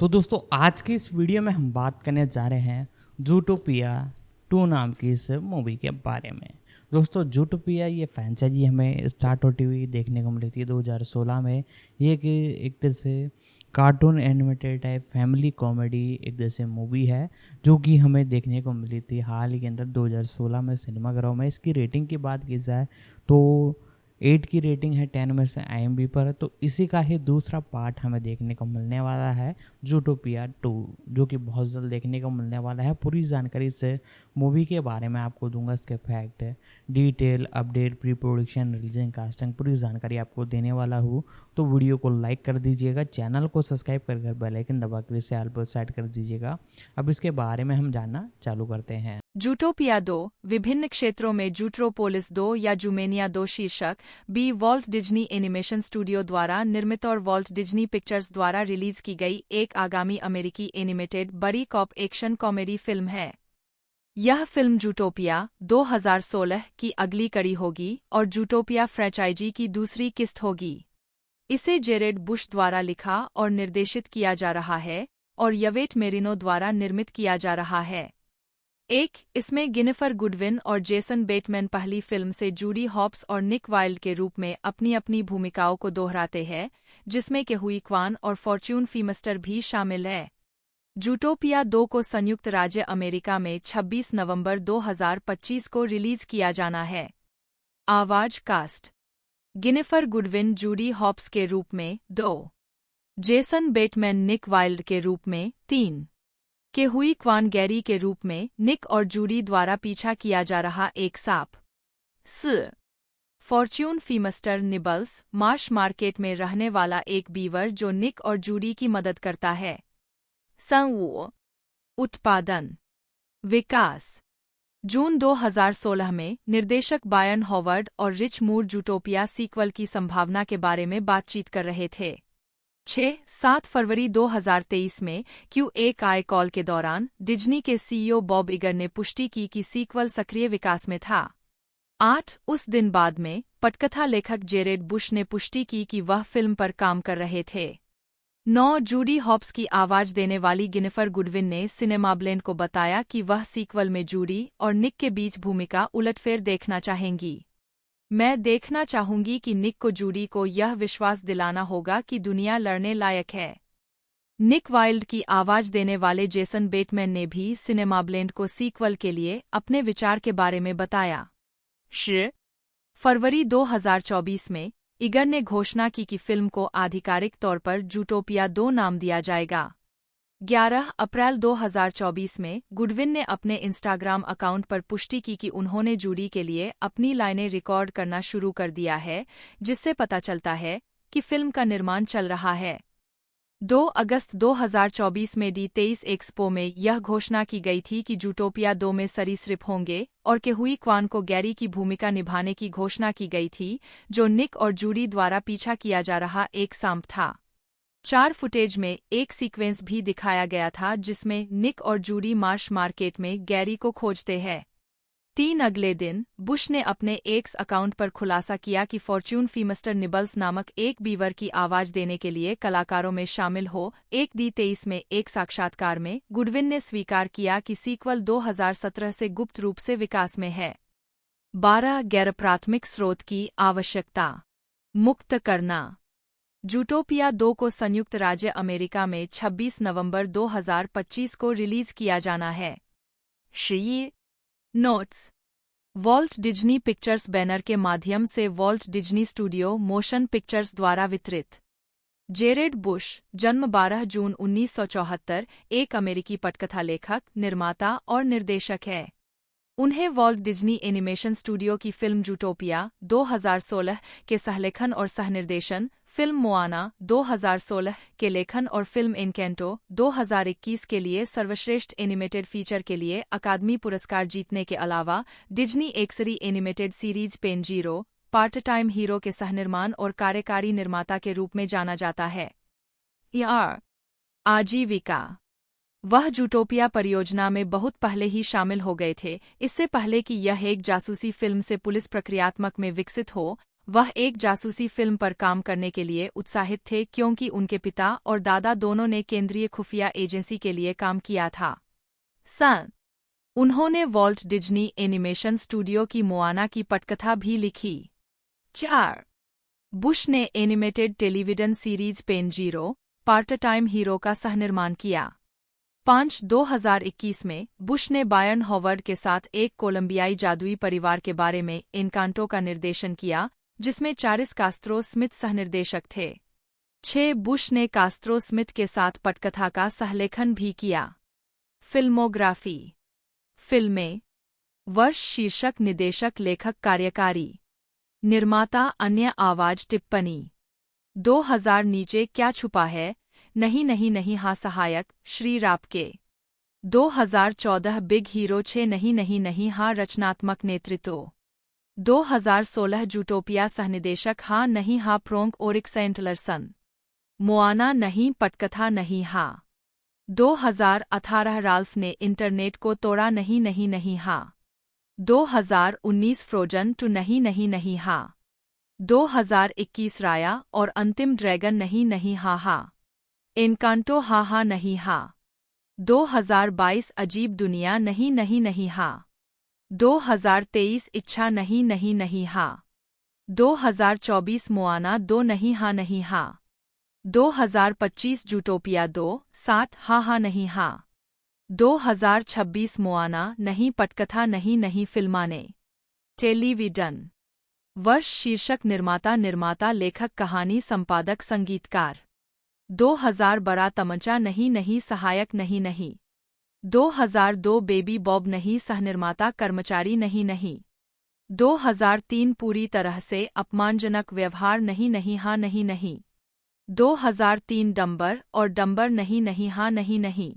तो दोस्तों आज की इस वीडियो में हम बात करने जा रहे हैं जूटोपिया 2 नाम की इस मूवी के बारे में। दोस्तों जूटोपिया ये फ्रेंचाइजी हमें स्टार्ट होती हुई देखने को मिली थी 2016 में। ये एक तरह से cartoon animated type family comedy एक तरह से मूवी है जो कि हमें देखने को मिली थी हाल ही के अंदर 2016 में सिनेमाघरों में। इसकी रेटिंग की बात की जाए तो 8 की रेटिंग है 10 में से IMDb पर। तो इसी का ही दूसरा पार्ट हमें देखने को मिलने वाला है जूटोपिया 2, जो कि बहुत जल्द देखने को मिलने वाला है। पूरी जानकारी से मूवी के बारे में आपको दूंगा, इसके fact detail update pre production releasing casting पूरी जानकारी आपको देने वाला हूँ। तो वीडियो को लाइक कर दीजिएगा, चैनल को सब्सक्राइब कर बेल आइकन दबा कर इसे ऑल पर सेट कर दीजिएगा। अब इसके बारे में हम जानना चालू करते हैं। जूटोपिया 2 विभिन्न क्षेत्रों में जूट्रोपोलिस 2 या जूमेनिया 2 शीर्षक बी वॉल्ट डिज्नी एनिमेशन स्टूडियो द्वारा निर्मित और वॉल्ट डिज्नी पिक्चर्स द्वारा रिलीज की गई एक आगामी अमेरिकी एनिमेटेड बड़ी कॉप एक्शन कॉमेडी फिल्म है। यह फिल्म जूटोपिया 2016 की अगली कड़ी होगी और जूटोपिया फ्रेंचाइजी की दूसरी किस्त होगी। इसे जेरेड बुश द्वारा लिखा और निर्देशित किया जा रहा है और यवेट मेरिनो द्वारा निर्मित किया जा रहा है। इसमें गिनिफर गुडविन और जेसन बेटमैन पहली फिल्म से जूडी हॉप्स और निक वाइल्ड के रूप में अपनी अपनी भूमिकाओं को दोहराते हैं, जिसमें केहुई क्वान और फॉर्च्यून फीमस्टर भी शामिल है। जूटोपिया 2 को संयुक्त राज्य अमेरिका में 26 नवंबर 2025 को रिलीज किया जाना है। आवाज कास्ट: गिनिफर गुडविन जूडी हॉप्स के रूप में 2, जेसन बेटमैन निक वाइल्ड के रूप में 3, केहुई क्वान गैरी के रूप में निक और जूडी द्वारा पीछा किया जा रहा एक सांप। फॉर्च्यून फीमस्टर निबल्स मार्श मार्केट में रहने वाला एक बीवर जो निक और जूडी की मदद करता है। उत्पादन विकास: जून 2016 में निर्देशक बायर्न हॉवर्ड और रिच मूर जूटोपिया सीक्वल की संभावना के बारे में बातचीत कर रहे थे। 7 फरवरी 2023 में QA कॉल के दौरान डिज्नी के CEO बॉब इगर ने पुष्टि की कि सीक्वल सक्रिय विकास में था। उस दिन बाद में पटकथा लेखक जेरेड बुश ने पुष्टि की कि वह फिल्म पर काम कर रहे थे। 9 जूडी हॉप्स की आवाज देने वाली गिनिफर गुडविन ने सिनेमाब्लेंड को बताया कि वह सीक्वल में जूडी और निक के बीच भूमिका उलटफेर देखना चाहेंगी। मैं देखना चाहूंगी कि निक को जूडी को यह विश्वास दिलाना होगा कि दुनिया लड़ने लायक है। निक वाइल्ड की आवाज देने वाले जेसन बेटमैन ने भी सिनेमाब्लेंड को सीक्वल के लिए अपने विचार के बारे में बताया। फरवरी 2024 में इगर ने घोषणा की कि फिल्म को आधिकारिक तौर पर जूटोपिया 2 नाम दिया जाएगा। 11 अप्रैल 2024 में गुडविन ने अपने इंस्टाग्राम अकाउंट पर पुष्टि की कि उन्होंने जूडी के लिए अपनी लाइनें रिकॉर्ड करना शुरू कर दिया है, जिससे पता चलता है कि फिल्म का निर्माण चल रहा है। 2 अगस्त 2024 में D23 एक्सपो में यह घोषणा की गई थी कि जूटोपिया 2 में सरीसृप होंगे और केहुई क्वान को गैरी की भूमिका निभाने की घोषणा की गई थी, जो निक और जूडी द्वारा पीछा किया जा रहा एक सांप था। 4 फुटेज में एक सीक्वेंस भी दिखाया गया था जिसमें निक और जूडी मार्श मार्केट में गैरी को खोजते हैं। 3 अगले दिन बुश ने अपने एक्स अकाउंट पर खुलासा किया कि फॉर्च्यून फीमस्टर निबल्स नामक एक बीवर की आवाज देने के लिए कलाकारों में शामिल हो। D23 में एक साक्षात्कार में गुडविन ने स्वीकार किया कि सीक्वल 2017 से गुप्त रूप से विकास में है। 12 गैर प्राथमिक स्रोत की आवश्यकता मुक्त करना: जूटोपिया 2 को संयुक्त राज्य अमेरिका में 26 नवंबर 2025 को रिलीज किया जाना है। Notes: vault Disney pictures banner के माध्यम से Walt Disney studio motion pictures द्वारा वितरित। जेरेड बुश जन्म 12 जून 1974 एक अमेरिकी पटकथा लेखक, निर्माता और निर्देशक है। उन्हें वॉल्ट डिज्नी एनिमेशन स्टूडियो की फिल्म जूटोपिया 2016 के सहलेखन और सहनिर्देशन, फिल्म मोआना 2016 के लेखन और फिल्म इनकेंटो 2021 के लिए सर्वश्रेष्ठ एनिमेटेड फीचर के लिए अकादमी पुरस्कार जीतने के अलावा डिज्नी एक्सरी animated series Penn Zero part time hero के सहनिर्माण और कार्यकारी निर्माता के रूप में जाना जाता है। आजीविका: वह जूटोपिया परियोजना में बहुत पहले ही शामिल हो गए थे। इससे पहले कि यह एक जासूसी फिल्म से पुलिस प्रक्रियात्मक में विकसित हो, वह एक जासूसी फिल्म पर काम करने के लिए उत्साहित थे क्योंकि उनके पिता और दादा दोनों ने केंद्रीय खुफिया एजेंसी के लिए काम किया था। उन्होंने वॉल्ट डिज्नी एनिमेशन स्टूडियो की मोआना की पटकथा भी लिखी। 4. बुश ने animated television series Penn Zero part time hero का सहनिर्माण किया। 5. 2021 में बुश ने बायर्न हॉवर्ड के साथ एक कोलंबियाई जादुई परिवार के बारे में एनकांटो का निर्देशन किया, जिसमें चारिस कास्त्रो स्मिथ सहनिर्देशक थे। 6. बुश ने कास्त्रो स्मिथ के साथ पटकथा का सहलेखन भी किया। फिल्मोग्राफी। फिल्में। वर्ष, शीर्षक, निदेशक, लेखक, कार्यकारी, निर्माता, अन्य आवाज, टिप्पणी। 2000 नीचे क्या छुपा है, नहीं नहीं नहीं, हाँ, सहायक, श्री रापके। 2014 बिग हीरो 6, नहीं नहीं नहीं, हाँ, रचनात्मक नेतृत्व। 2016 जूटोपिया सहनिदेशक, हाँ नहीं, हाँ, फ्रोंक ओरिक सेंटलरसन। मोआना नहीं, पटकथा नहीं, हाँ। 2018 राल्फ ने इंटरनेट को तोड़ा, नहीं नहीं नहीं, हाँ। 2019 फ्रोजन 2, नहीं नहीं नहीं, हाँ। 2021 राया और अंतिम ड्रैगन, नहीं नहीं, हाँ हाँ। एनकांटो, हाँ हाँ नहीं, हाँ। 2022 अजीब दुनिया, नहीं नहीं नहीं, हाँ। 2023 इच्छा, नहीं नहीं नहीं, हाँ। 2024 मोआना 2, नहीं, हाँ नहीं, हाँ। 2025 जूटोपिया 2, 60, हाँ हाँ नहीं, हाँ। 2026 मोआना नहीं, पटकथा नहीं नहीं, फिल्माने। टेलीविजन। वर्ष, शीर्षक, निर्माता, लेखक, कहानी, संपादक, संगीतकार। 2000 बड़ा तमंचा, नहीं नहीं, सहायक, नहीं नहीं। 2002 बेबी बॉब, नहीं, सहनिर्माता, कर्मचारी, नहीं नहीं। 2003 पूरी तरह से अपमानजनक व्यवहार, नहीं नहीं, हाँ नहीं नहीं। 2003 डंबर और डंबर, नहीं नहीं, हाँ नहीं नहीं।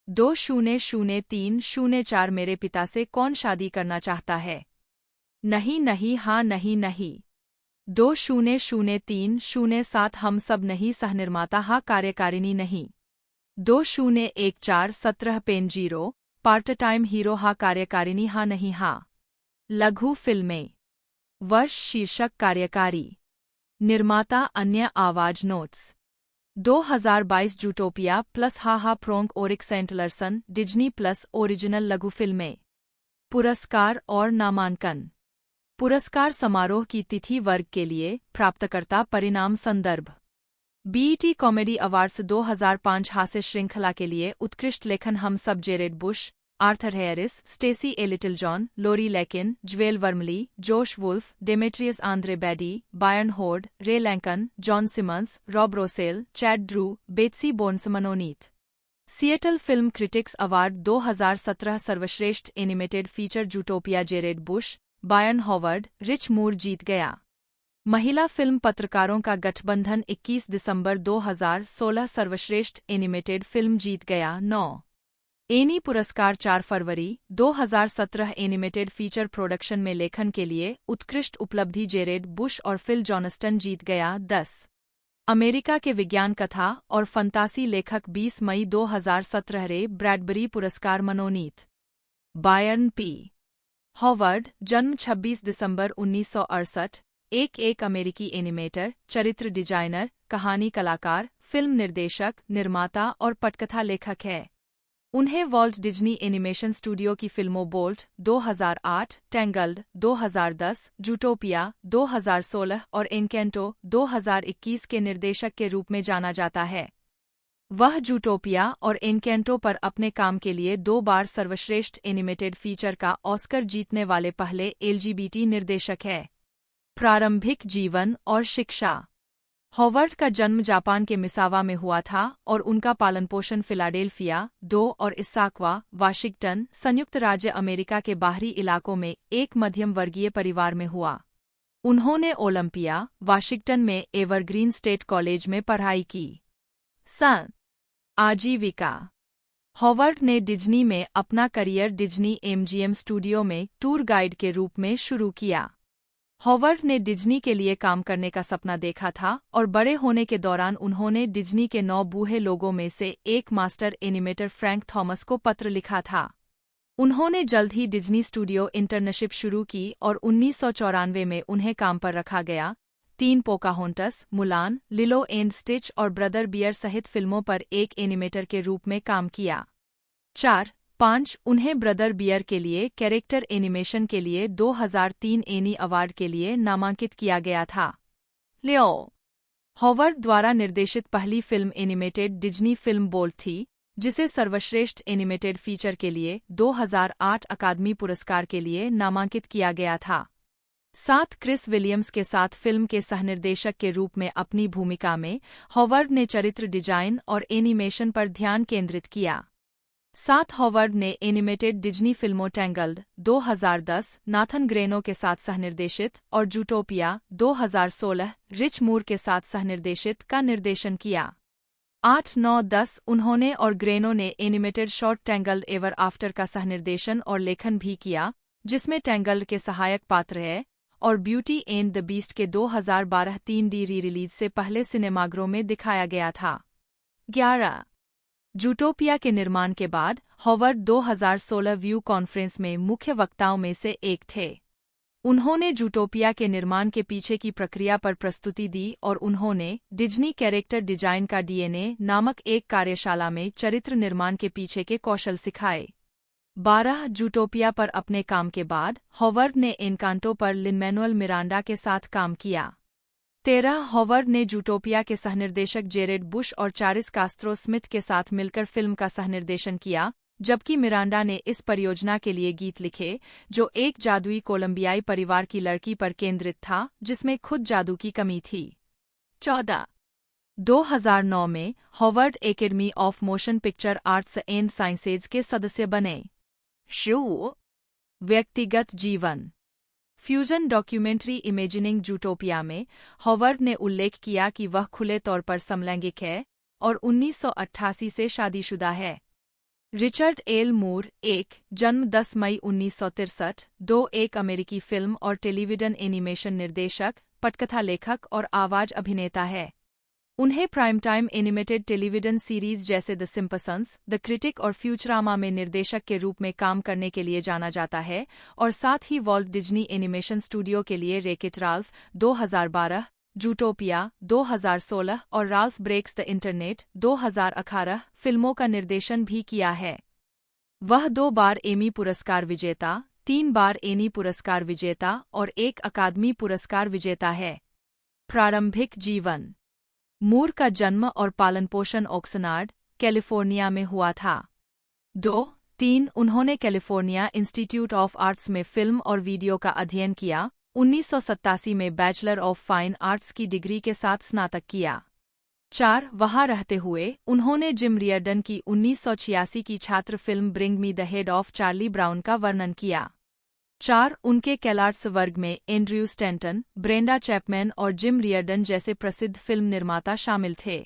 200304 मेरे पिता से कौन शादी करना चाहता है, नहीं नहीं, हाँ नहीं नहीं। 200307 हम सब, नहीं, सहनिर्माता, हाँ, कार्यकारिणी, नहीं। 201417 पेनजीरो पार्ट टाइम हीरो, हाँ, कार्यकारिणी, हाँ नहीं, हाँ। लघु फिल्में। वर्ष, शीर्षक, कार्यकारी, निर्माता, अन्य आवाज, नोट्स। 2022 जूटोपिया प्लस, हा हा, फ्रोंक ओरिक सेंटलरसन, डिज्नी प्लस ओरिजिनल लघु फिल्में। पुरस्कार और नामांकन। पुरस्कार समारोह की तिथि, वर्ग के लिए, प्राप्तकर्ता, परिणाम, संदर्भ। बीईटी कॉमेडी अवार्ड्स 2005 हास्य श्रृंखला के लिए उत्कृष्ट लेखन, हम सब, Jared Bush, Arthur Harris, Stacey A Littlejohn, Lori Lakin, Jewel Wormley, Josh Wolf, Demetrius Andre Bady, Byron Howard, Ray लैंकन, John Simmons, Rob Rosell, Chad Drew, Betsy Bones, मनोनीत। सिएटल फिल्म क्रिटिक्स अवार्ड 2017 सर्वश्रेष्ठ animated feature Zootopia, Jared Bush, Byron Howard, Rich Moore जीत गया। महिला film पत्रकारों का गठबंधन 21 दिसंबर 2016 सर्वश्रेष्ठ एनिमेटेड फिल्म जीत गया। 9 एनी पुरस्कार 4 फरवरी 2017 एनिमेटेड फीचर प्रोडक्शन में लेखन के लिए उत्कृष्ट उपलब्धि, जेरेड बुश और फिल जॉनस्टन जीत गया। 10 अमेरिका के विज्ञान कथा और फंतासी लेखक 20 मई 2017 रे ब्रैडबरी पुरस्कार, मनोनीत। बायर्न पी हॉवर्ड, जन्म 26 दिसंबर 1968, एक अमेरिकी एनिमेटर, चरित्र डिजाइनर, कहानी कलाकार, फिल्म निर्देशक, निर्माता और पटकथा लेखक है। उन्हें वॉल्ट डिज्नी एनिमेशन स्टूडियो की फिल्मों बोल्ट 2008, टैंगल्ड 2010, जूटोपिया 2016 और एनकेंटो 2021 के निर्देशक के रूप में जाना जाता है। वह जूटोपिया और एनकेंटो पर अपने काम के लिए 2 बार सर्वश्रेष्ठ एनिमेटेड फीचर का ऑस्कर जीतने वाले पहले एलजीबीटी निर्देशक है। प्रारंभिक जीवन और शिक्षा। हॉवर्ड का जन्म जापान के मिसावा में हुआ था और उनका पालनपोषण फिलाडेल्फिया, 2 और इस्साक्वा, वाशिंगटन, संयुक्त राज्य अमेरिका के बाहरी इलाकों में एक मध्यम वर्गीय परिवार में हुआ। उन्होंने ओलंपिया, वाशिंगटन में एवरग्रीन स्टेट कॉलेज में पढ़ाई की। आजीविका। हॉवर्ड ने डिज्नी में अपना करियर डिज्नी एमजीएम स्टूडियो में टूर गाइड के रूप में शुरू किया। हॉवर्ड ने डिज्नी के लिए काम करने का सपना देखा था और बड़े होने के दौरान उन्होंने डिज्नी के 9 बूढ़े लोगों में से एक मास्टर एनिमेटर फ्रैंक थॉमस को पत्र लिखा था। उन्होंने जल्द ही डिज्नी स्टूडियो इंटर्नशिप शुरू की और 1994 में उन्हें काम पर रखा गया। 3 पोकाहोंटस, मुलान, लिलो एंड स्टिच और ब्रदर बियर सहित फिल्मों पर एक एनिमेटर के रूप में काम किया। 4-5 उन्हें ब्रदर बियर के लिए कैरेक्टर एनिमेशन के लिए 2003 एनी अवार्ड के लिए नामांकित किया गया था। लियो हॉवर्ड द्वारा निर्देशित पहली film animated Disney film bolt थी, जिसे सर्वश्रेष्ठ एनिमेटेड फीचर के लिए 2008 अकादमी पुरस्कार के लिए नामांकित किया गया था। 7 क्रिस विलियम्स के साथ फिल्म के सहनिर्देशक के रूप में अपनी भूमिका में हॉवर्ड ने चरित्र डिजाइन और एनिमेशन पर ध्यान केंद्रित किया। 7 हॉवर्ड ने एनिमेटेड डिज्नी फिल्मों टैंगल्ड 2010 नाथन ग्रेनो के साथ सहनिर्देशित और जूटोपिया 2016 रिच मूर के साथ सहनिर्देशित का निर्देशन किया। 8-9-10 उन्होंने और ग्रेनो ने animated short tangled ever after का सहनिर्देशन और लेखन भी किया, जिसमें टैंगल्ड के सहायक पात्र है और ब्यूटी एंड द बीस्ट के 2012 3D री-रिलीज से पहले सिनेमाघरों में दिखाया गया था। 11 जूटोपिया के निर्माण के बाद हॉवर्ड 2016 व्यू कॉन्फ्रेंस में मुख्य वक्ताओं में से एक थे। उन्होंने जूटोपिया के निर्माण के पीछे की प्रक्रिया पर प्रस्तुति दी और उन्होंने डिज्नी कैरेक्टर डिजाइन का डीएनए नामक एक कार्यशाला में चरित्र निर्माण के पीछे के कौशल सिखाए। 12 जूटोपिया पर अपने काम के बाद हॉवर्ड ने एनकांटो पर लिन-मैनुअल मिरांडा के साथ काम किया। 13 हॉवर्ड ने जूटोपिया के सहनिर्देशक जेरेड बुश और चारिस कास्त्रो स्मिथ के साथ मिलकर फिल्म का सहनिर्देशन किया, जबकि मिरांडा ने इस परियोजना के लिए गीत लिखे, जो एक जादुई कोलंबियाई परिवार की लड़की पर केंद्रित था जिसमें खुद जादू की कमी थी। 14 2009 में Howard academy of motion picture arts and sciences के सदस्य बने। व्यक्तिगत जीवन फ्यूजन डॉक्यूमेंट्री इमेजिनिंग जूटोपिया में हॉवर्ड ने उल्लेख किया कि वह खुले तौर पर समलैंगिक है और 1988 से शादीशुदा है। रिचर्ड एल मूर, जन्म 10 मई 1963, एक अमेरिकी फिल्म और टेलीविजन एनिमेशन निर्देशक, पटकथा लेखक और आवाज अभिनेता है। उन्हें prime time animated television series जैसे द सिम्पसंस, द क्रिटिक और फ्यूचरामा में निर्देशक के रूप में काम करने के लिए जाना जाता है और साथ ही वॉल्ट डिज्नी एनिमेशन स्टूडियो के लिए रेकेट राल्फ 2012, जूटोपिया 2016 और राल्फ ब्रेक्स द इंटरनेट 2018 फिल्मों का निर्देशन भी किया है। वह 2 बार एमी पुरस्कार विजेता, 3 बार एनी पुरस्कार विजेता और 1 अकादमी पुरस्कार विजेता है। प्रारंभिक जीवन मूर का जन्म और पालनपोषण ओक्सनार्ड, कैलिफोर्निया में हुआ था। 2-3 उन्होंने कैलिफोर्निया इंस्टीट्यूट ऑफ आर्ट्स में फिल्म और वीडियो का अध्ययन किया। 1987 में बैचलर ऑफ फाइन आर्ट्स की डिग्री के साथ स्नातक किया। 4 वहां रहते हुए उन्होंने जिम रियर्डन की 1986 की छात्र film bring me the head of Charlie brown का वर्णन किया। 4 उनके कैलार्ट्स वर्ग में एंड्रयू स्टैंटन, ब्रेंडा चैपमैन और जिम रियर्डन जैसे प्रसिद्ध फिल्म निर्माता शामिल थे।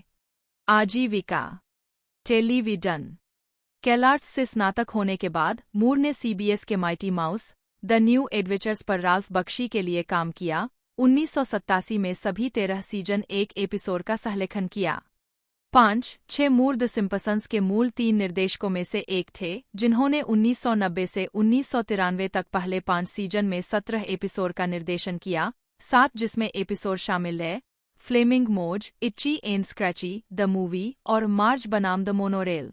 आजीविका टेलीविजन कैलार्ट्स से स्नातक होने के बाद मूर ने सीबीएस के mighty mouse, the new adventures पर राल्फ बख्शी के लिए काम किया। 1987 में सभी 13 सीजन 1 एपिसोड का सहलेखन किया। 5-6 मूर द सिम्पसंस के मूल 3 निर्देशकों में से एक थे, जिन्होंने 1990 से 1993 तक पहले 5 सीजन में 17 एपिसोड का निर्देशन किया, 7 जिसमें एपिसोड शामिल है फ्लेमिंग मोज, इच्ची एंड स्क्रैची, द मूवी और मार्ज बनाम द मोनोरेल।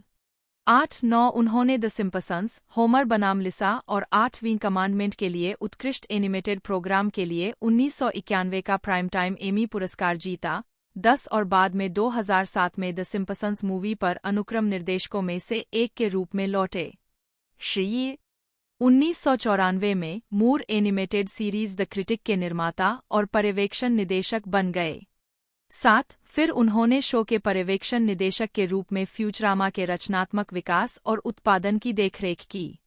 8-9 उन्होंने द सिम्पसंस, होमर बनाम लिसा और 8वीं कमांडमेंट के लिए उत्कृष्ट एनिमेटेड प्रोग्राम के लिए 1991 का प्राइम टाइम एमी पुरस्कार जीता। 10 और बाद में 2007 में द सिम्पसंस मूवी पर अनुक्रम निर्देशकों में से एक के रूप में लौटे। 1994 में मूर एनिमेटेड सीरीज द क्रिटिक के निर्माता और पर्यवेक्षण निदेशक बन गए। 7 फिर उन्होंने शो के पर्यवेक्षण निदेशक के रूप में फ्यूचरामा के रचनात्मक विकास और उत्पादन की देखरेख की।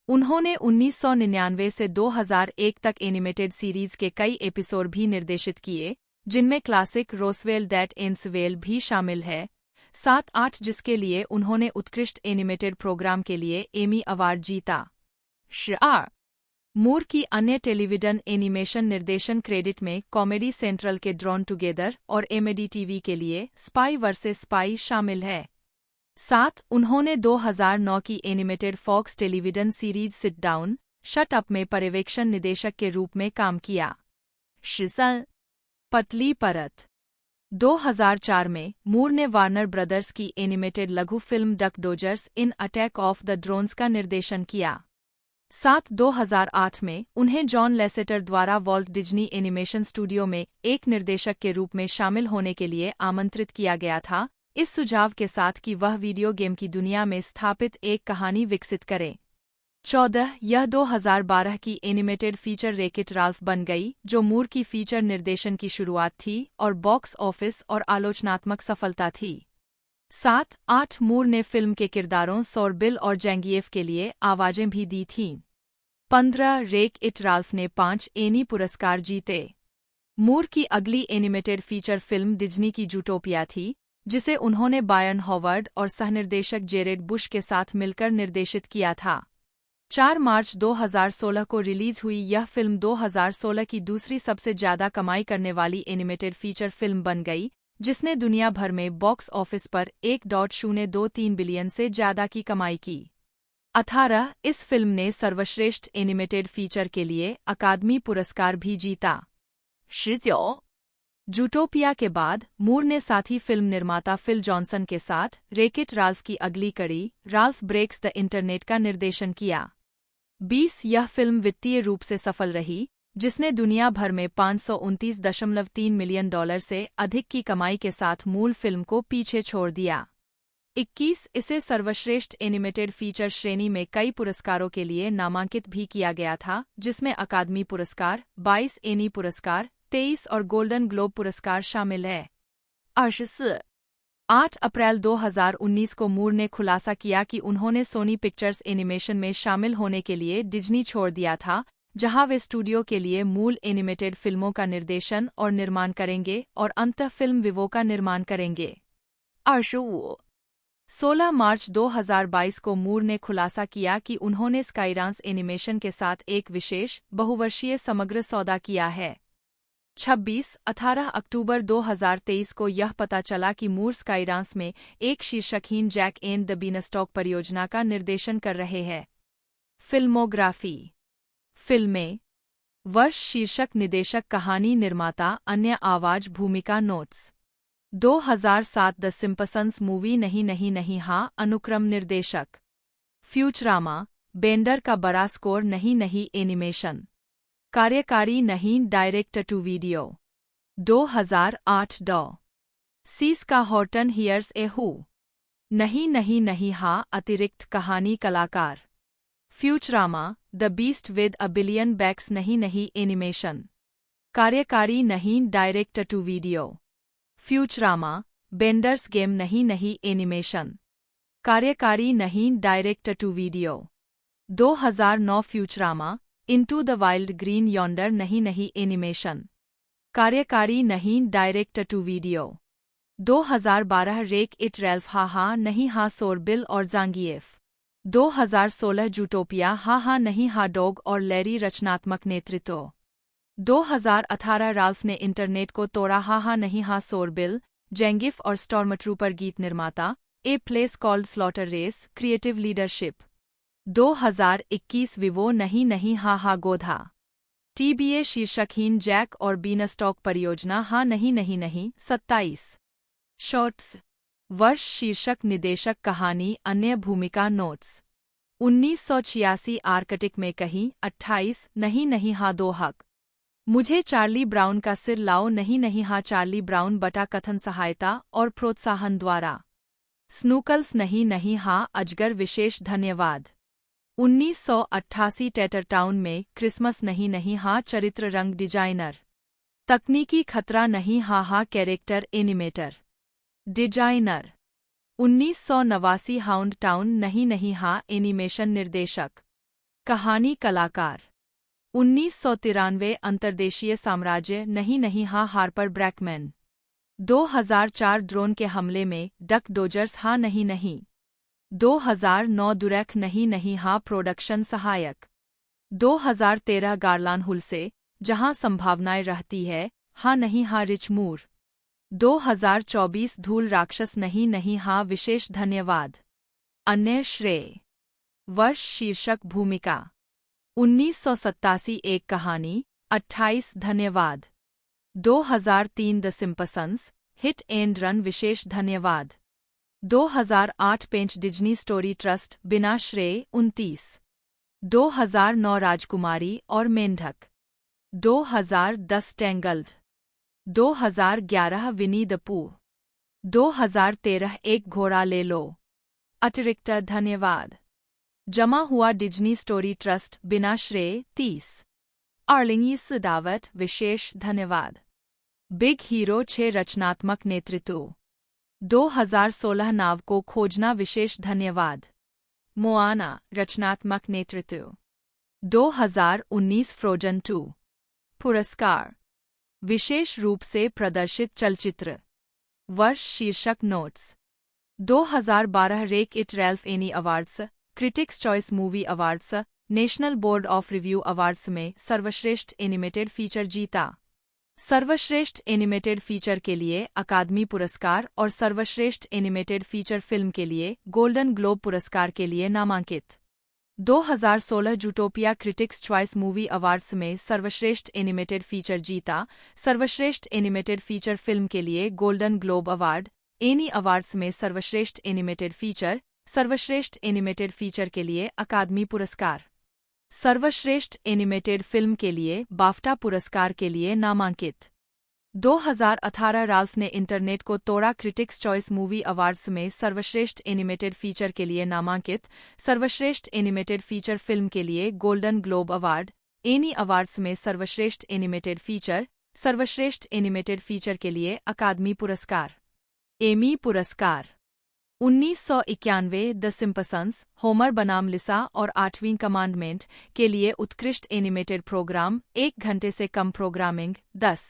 उन्होंने 1999 से 2001 तक एनिमेटेड सीरीज के कई एपिसोड भी निर्देशित किए, जिनमें classic Roswell that ends well भी शामिल है। 7-8 जिसके लिए उन्होंने उत्कृष्ट एनिमेटेड प्रोग्राम के लिए एमी अवार्ड जीता। मूर की अन्य टेलीविजन एनिमेशन निर्देशन क्रेडिट में कॉमेडी सेंट्रल के ड्रॉन टुगेदर और एमएडी टीवी के लिए स्पाई वर्सेस स्पाई शामिल है। 7. उन्होंने 2009 की animated Fox television series Sit Down Shut Up में पर्यवेक्षण निदेशक के रूप में काम किया। 13. पतली परत। 2004 में मूर ने वार्नर ब्रदर्स की एनिमेटेड लघु film Duck Dodgers in Attack of the Drones का निर्देशन किया। 7. 2008 में उन्हें जॉन लेसेटर द्वारा वॉल्ट डिज्नी एनिमेशन स्टूडियो में एक निर्देशक के रूप में शामिल होने के लिए आमंत्रित किया गया था, इस सुझाव के साथ कि वह वीडियो गेम की दुनिया में स्थापित एक कहानी विकसित करें। 14. यह 2012 की एनिमेटेड फीचर रेकेट राल्फ बन गई, जो मूर की फीचर निर्देशन की शुरुआत थी और बॉक्स ऑफिस और आलोचनात्मक सफलता थी। 7. 8. मूर ने फिल्म के किरदारों सौर बिल और जेंगिएफ के लिए आवाजें भी दी थीं। 15. रेक इट राल्फ ने 5 एनी पुरस्कार जीते। मूर की अगली एनिमेटेड फीचर फिल्म डिज्नी की जूटोपिया थी, जिसे उन्होंने बायर्न हॉवर्ड और सहनिर्देशक जेरेड बुश के साथ मिलकर निर्देशित किया था। 4 मार्च 2016 को रिलीज हुई यह फिल्म 2016 की दूसरी सबसे ज्यादा कमाई करने वाली एनिमेटेड फीचर फिल्म बन गई, जिसने दुनिया भर में बॉक्स ऑफिस पर 1.023 बिलियन से ज्यादा की कमाई की। 18. इस फिल्म ने सर्वश्रेष्ठ एनिमेटेड फीचर के लिए अकादमी पुरस्कार भी जीता। 19. जूटोपिया के बाद मूर ने साथी फिल्म निर्माता फिल जॉनसन के साथ रेकेट राल्फ की अगली कड़ी राल्फ ब्रेक्स द इंटरनेट का निर्देशन किया। 20. यह फिल्म वित्तीय रूप से सफल रही, जिसने दुनिया भर में $529.3 मिलियन से अधिक की कमाई के साथ मूल फिल्म को पीछे छोड़ दिया। 21. इसे सर्वश्रेष्ठ एनिमेटेड फीचर श्रेणी में कई पुरस्कारों के लिए नामांकित भी किया गया था, जिसमें अकादमी पुरस्कार, 22 एनी पुरस्कार, 23 और गोल्डन ग्लोब पुरस्कार शामिल है। 24. 8 अप्रैल 2019 को मूर ने खुलासा किया कि उन्होंने सोनी पिक्चर्स एनिमेशन में शामिल होने के लिए डिज्नी छोड़ दिया था, जहां वे स्टूडियो के लिए मूल एनिमेटेड फिल्मों का निर्देशन और निर्माण करेंगे और अंततः फिल्म विवो का निर्माण करेंगे। 25. 16 मार्च 2022 को मूर ने खुलासा किया कि उन्होंने स्काईडांस एनिमेशन के साथ एक विशेष बहुवर्षीय समग्र सौदा किया है। 26. 18 अक्टूबर 2023 को यह पता चला कि मूर स्काईडांस में एक शीर्षकहीन जैक एंड द बीनस्टॉक परियोजना का निर्देशन कर रहे हैं। फिल्मोग्राफी। फिल्में। वर्ष शीर्षक निदेशक कहानी निर्माता अन्य आवाज भूमिका नोट्स। 2007 द सिम्पसन्स मूवी नहीं नहीं नहीं हाँ अनुक्रम निर्देशक। फ्यूचरामा, बेंडर का बड़ा स्कोर नहीं नहीं एनिमेशन। कार्यकारी नहीं डायरेक्टर टू वीडियो। 2008 डॉ. सीस का हॉर्टन हियर्स ए हू नहीं नहीं नहीं हाँ अतिरिक्त कहानी कलाकार। Futurama, the beast with a billion backs नहीं नहीं एनिमेशन। कार्यकारी नहीं director to video. Futurama, Bender's game नहीं नहीं एनिमेशन। कार्यकारी नहीं director to video. 2009 Futurama, into the wild green yonder नहीं नहीं एनिमेशन। कार्यकारी नहीं director to video. 2012 rake it Ralph हा हा नहीं हा सोर बिल और जांगिएफ। 2016 जूटोपिया हा हा नहीं हा डॉग और लैरी रचनात्मक नेतृत्व। 2018 राल्फ ने इंटरनेट को तोड़ा हा हा नहीं हा सोर बिल, जेंगिफ और स्टॉर्मट्रूपर गीत निर्माता, A Place Called Slaughter Race, creative leadership. 2021 Vivo नहीं नहीं हा हा गोधा। टीबीए शीर्षकहीन जैक और बीनस्टॉक परियोजना हा नहीं नहीं नहीं। 27 शॉर्ट्स। वर्ष शीर्षक निदेशक कहानी अन्य भूमिका नोट्स। 1986 आर्कटिक में कहीं। 28 नहीं नहीं हा दो हक। मुझे चार्ली ब्राउन का सिर लाओ नहीं नहीं हा चार्ली ब्राउन बटा कथन सहायता और प्रोत्साहन द्वारा। स्नूकल्स नहीं नहीं हा अजगर विशेष धन्यवाद। 1988 टेटर टाउन में क्रिसमस नहीं नहीं हा चरित्र रंग डिजाइनर। तकनीकी खतरा नहीं हा हा character animator designer. 1989 hound town नहीं नहीं हा एनिमेशन निर्देशक। कहानी कलाकार। 1993 अंतर्देशीय साम्राज्य नहीं नहीं हा हार्पर ब्रैकमैन। 2004 ड्रोन के हमले में डक डोजर्स हा नहीं नहीं। 2009 दुरैख नहीं नहीं हा प्रोडक्शन सहायक। 2013 गार्लान हुल से जहां संभावनाएं रहती है हा नहीं हा रिच मूर। 2024 धूल राक्षस नहीं नहीं हाँ विशेष धन्यवाद। अन्य श्रेय वर्ष शीर्षक भूमिका 1987 एक कहानी 28 धन्यवाद। 2003 the Simpsons hit and run विशेष धन्यवाद। 2008 पेंच डिज्नी स्टोरी ट्रस्ट बिना श्रेय 29। 2009 राजकुमारी और मेंढक। 2010 टेंगल्ड। 2011 Winnie the Pooh. 2013 एक घोड़ा ले लो। अतिरिक्त धन्यवाद। जमा हुआ डिज्नी स्टोरी ट्रस्ट बिना श्रेय 30। आर्लिंगी सदावत विशेष धन्यवाद। बिग हीरो 6 रचनात्मक नेतृत्व। 2016 नाव को खोजना विशेष धन्यवाद। मोआना रचनात्मक नेतृत्व। 2019 फ्रोजन 2 पुरस्कार विशेष रूप से प्रदर्शित चलचित्र वर्ष शीर्षक नोट्स। 2012 rake it Ralph Annie Awards Critics Choice Movie Awards National Board of Review Awards में सर्वश्रेष्ठ एनिमेटेड फीचर जीता। सर्वश्रेष्ठ एनिमेटेड फीचर के लिए अकादमी पुरस्कार और सर्वश्रेष्ठ एनिमेटेड फीचर फिल्म के लिए गोल्डन ग्लोब पुरस्कार के लिए नामांकित। 2016 Zootopia critics Choice Movie awards में सर्वश्रेष्ठ एनिमेटेड फीचर जीता। सर्वश्रेष्ठ एनिमेटेड फीचर फिल्म के लिए golden globe award. Any awards में सर्वश्रेष्ठ एनिमेटेड फीचर, सर्वश्रेष्ठ एनिमेटेड फीचर के लिए अकादमी पुरस्कार। सर्वश्रेष्ठ एनिमेटेड फिल्म के लिए बाफ्टा पुरस्कार के लिए नामांकित। 2018 राल्फ ने इंटरनेट को तोड़ा क्रिटिक्स चॉइस मूवी अवार्ड्स में सर्वश्रेष्ठ एनिमेटेड फीचर के लिए नामांकित। सर्वश्रेष्ठ एनिमेटेड फीचर फिल्म के लिए golden globe award. Any awards में सर्वश्रेष्ठ एनिमेटेड फीचर, सर्वश्रेष्ठ एनिमेटेड फीचर के लिए अकादमी पुरस्कार। एमी पुरस्कार 1991 द सिम्पसंस होमर बनाम लिसा और 8वीं कमांडमेंट के लिए उत्कृष्ट एनिमेटेड प्रोग्राम 1 घंटे से कम programming 10।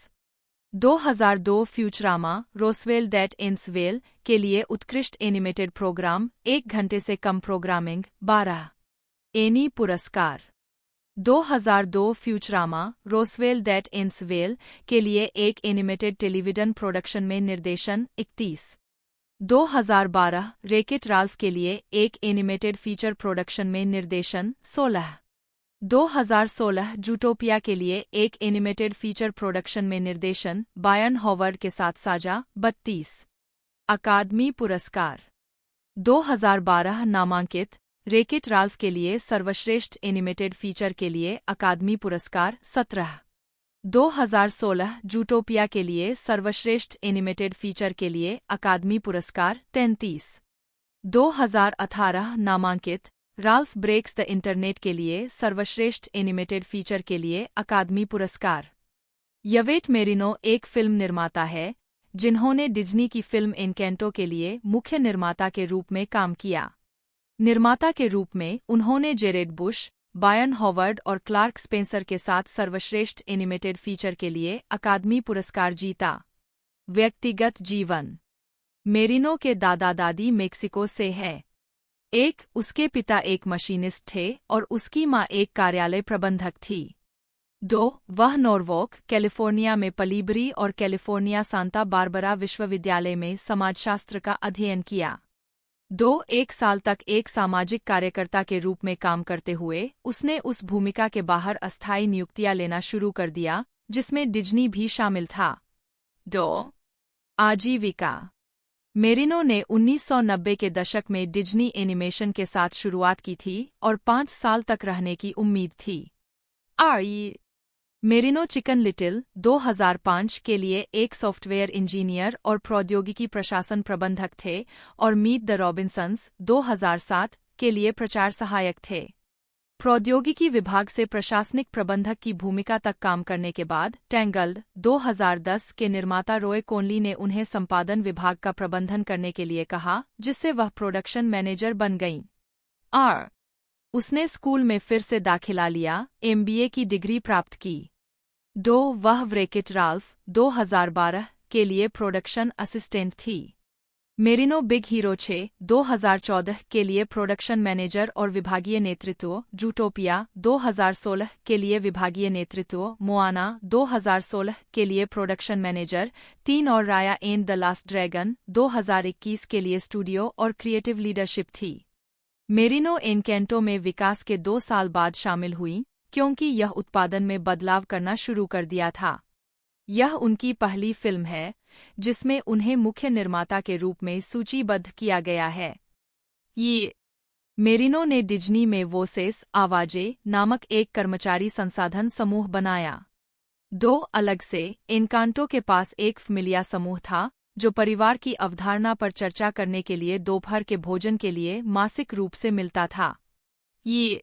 2002 फ्यूचरामा Roswell that ends well के लिए उत्कृष्ट एनिमेटेड प्रोग्राम 1 घंटे से कम प्रोग्रामिंग 12। एनी पुरस्कार 2002 फ्यूचरामा रोसवेल दैट एंड्स वेल के लिए एक एनिमेटेड टेलीविजन प्रोडक्शन में निर्देशन 31। 2012 रेकेट राल्फ के लिए एक एनिमेटेड फीचर प्रोडक्शन में निर्देशन 16। 2016 जूटोपिया के लिए एक एनिमेटेड फीचर प्रोडक्शन में निर्देशन बायन हॉवर्ड के साथ साझा 32। अकादमी पुरस्कार 2012 नामांकित रेकेट राल्फ के लिए सर्वश्रेष्ठ एनिमेटेड फीचर के लिए अकादमी पुरस्कार 17। 2016 जूटोपिया के लिए सर्वश्रेष्ठ एनिमेटेड फीचर के लिए अकादमी पुरस्कार 33। 2018 नामांकित राल्फ ब्रेक्स द इंटरनेट के लिए सर्वश्रेष्ठ एनिमेटेड फीचर के लिए अकादमी पुरस्कार। यवेट मेरिनो एक फिल्म निर्माता है जिन्होंने डिज्नी की फिल्म एनकेंटो के लिए मुख्य निर्माता के रूप में काम किया। निर्माता के रूप में उन्होंने जेरेड बुश, बायन हॉवर्ड और क्लार्क स्पेंसर के साथ सर्वश्रेष्ठ एनिमेटेड फीचर के लिए अकादमी पुरस्कार जीता। व्यक्तिगत जीवन मेरिनो के दादा दादी मेक्सिको से है। उसके पिता एक मशीनिस्ट थे और उसकी मां एक कार्यालय प्रबंधक थी। 2 वह नॉर्वॉक, कैलिफोर्निया में पलीबरी और कैलिफोर्निया सांता बारबरा विश्वविद्यालय में समाजशास्त्र का अध्ययन किया। 1 साल तक एक सामाजिक कार्यकर्ता के रूप में काम करते हुए उसने उस भूमिका के बाहर अस्थायी नियुक्तियां लेना शुरू कर दिया जिसमें डिज्नी भी शामिल था। 2 आजीविका मेरिनो ने 1990 के दशक में डिज्नी एनिमेशन के साथ शुरुआत की थी और 5 साल तक रहने की उम्मीद थी। मेरिनो चिकन लिटिल 2005 के लिए एक सॉफ्टवेयर इंजीनियर और प्रौद्योगिकी प्रशासन प्रबंधक थे और मीट द रॉबिन्सन्स 2007 के लिए प्रचार सहायक थे। प्रौद्योगिकी विभाग से प्रशासनिक प्रबंधक की भूमिका तक काम करने के बाद टैंगल्ड 2010 के निर्माता रॉय कोनली ने उन्हें संपादन विभाग का प्रबंधन करने के लिए कहा, जिससे वह प्रोडक्शन मैनेजर बन गईं। उसने स्कूल में फिर से दाखिला लिया, MBA की डिग्री प्राप्त की। 2 वह व्रेकेट राल्फ 2012 के लिए प्रोडक्शन असिस्टेंट थी। मेरिनो बिग हीरो 6 2014 के लिए प्रोडक्शन मैनेजर और विभागीय नेतृत्व, जूटोपिया 2016 के लिए विभागीय नेतृत्व, मोआना 2016 के लिए प्रोडक्शन मैनेजर, 3 और राया एंड द लास्ट ड्रैगन 2021 के लिए स्टूडियो और क्रिएटिव लीडरशिप थी। मेरिनो एनकेंटो में विकास के 2 साल बाद शामिल हुई क्योंकि यह उत्पादन में बदलाव करना शुरू कर दिया था। यह उनकी पहली फिल्म है जिसमें उन्हें मुख्य निर्माता के रूप में सूचीबद्ध किया गया है। ये मेरिनो ने डिज्नी में वोसेस आवाजें नामक एक कर्मचारी संसाधन समूह बनाया। 2 अलग से एनकांटो के पास एक फैमिलिया समूह था जो परिवार की अवधारणा पर चर्चा करने के लिए दोपहर के भोजन के लिए मासिक रूप से मिलता था। ये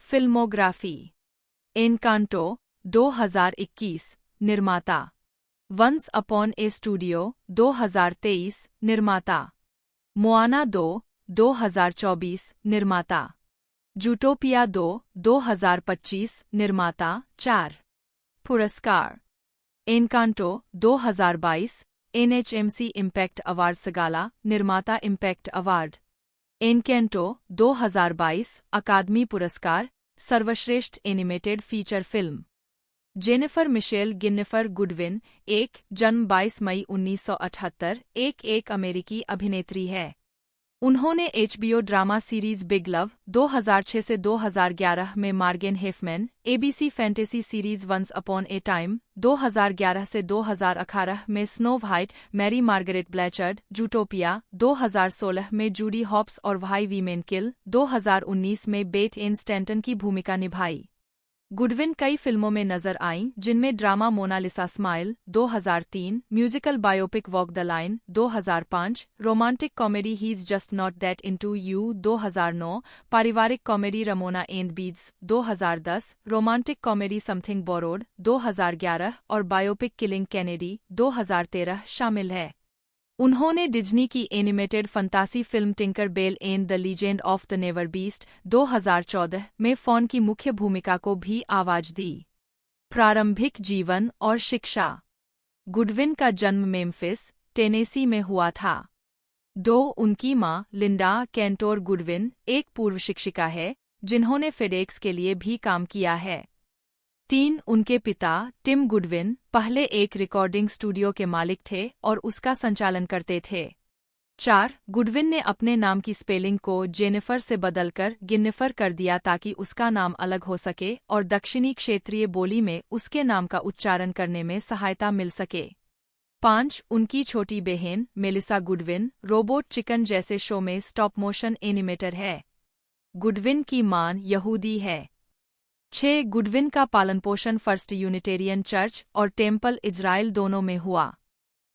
फिल्मोग्राफी एनकांटो 2021 निर्माता, वंस अपॉन ए स्टूडियो 2023 निर्माता, मोआना 2 2024 निर्माता, जूटोपिया 2 2025 निर्माता। 4 पुरस्कार एनकांटो 2022 एनएचएमसी इम्पैक्ट अवार्ड सगाला निर्माता इम्पैक्ट अवार्ड, एनकेंटो 2022 अकादमी पुरस्कार सर्वश्रेष्ठ animated feature film. Jennifer Michelle Ginnifer Goodwin, एक जन्म 22 मई 1978, एक अमेरिकी अभिनेत्री है। उन्होंने HBO drama series big love 2006 से 2011 में Margene Heffman, ABC fantasy series once upon a time 2011 से 2018 में snow white, Mary Margaret Blanchard, Zootopia 2016 में जूडी हॉप्स और व्हाई वीमेन किल 2019 में बेट इन स्टैंटन की भूमिका निभाई। गुडविन कई फिल्मों में नजर आईं जिनमें drama Mona Lisa Smile 2003, musical biopic Walk the Line 2005, romantic comedy He's Just Not That Into You 2009, पारिवारिक comedy Ramona and Beezus 2010, romantic comedy Something Borrowed 2011 और बायोपिक किलिंग कैनेडी 2013 शामिल है। उन्होंने डिज्नी की animated fantasy film Tinker Bell and the Legend of the Never Beast 2014 में Fawn की मुख्य भूमिका को भी आवाज दी। प्रारंभिक जीवन और शिक्षा गुडविन का जन्म मेम्फिस, टेनेसी में हुआ था। 2 उनकी मां लिंडा कैंटोर गुडविन एक पूर्व शिक्षिका है जिन्होंने फेडेक्स के लिए भी काम किया है। 3 उनके पिता टिम गुडविन पहले एक रिकॉर्डिंग स्टूडियो के मालिक थे और उसका संचालन करते थे। 4 गुडविन ने अपने नाम की स्पेलिंग को जेनिफर से बदलकर गिन्निफर कर दिया ताकि उसका नाम अलग हो सके और दक्षिणी क्षेत्रीय बोली में उसके नाम का उच्चारण करने में सहायता मिल सके। 5 उनकी छोटी बहन मेलिसा गुडविन रोबोट चिकन जैसे शो में स्टॉप मोशन एनिमेटर है। गुडविन की मां यहूदी है। 6 गुडविन का पालनपोषण फर्स्ट यूनिटेरियन चर्च और टेम्पल इजराइल दोनों में हुआ।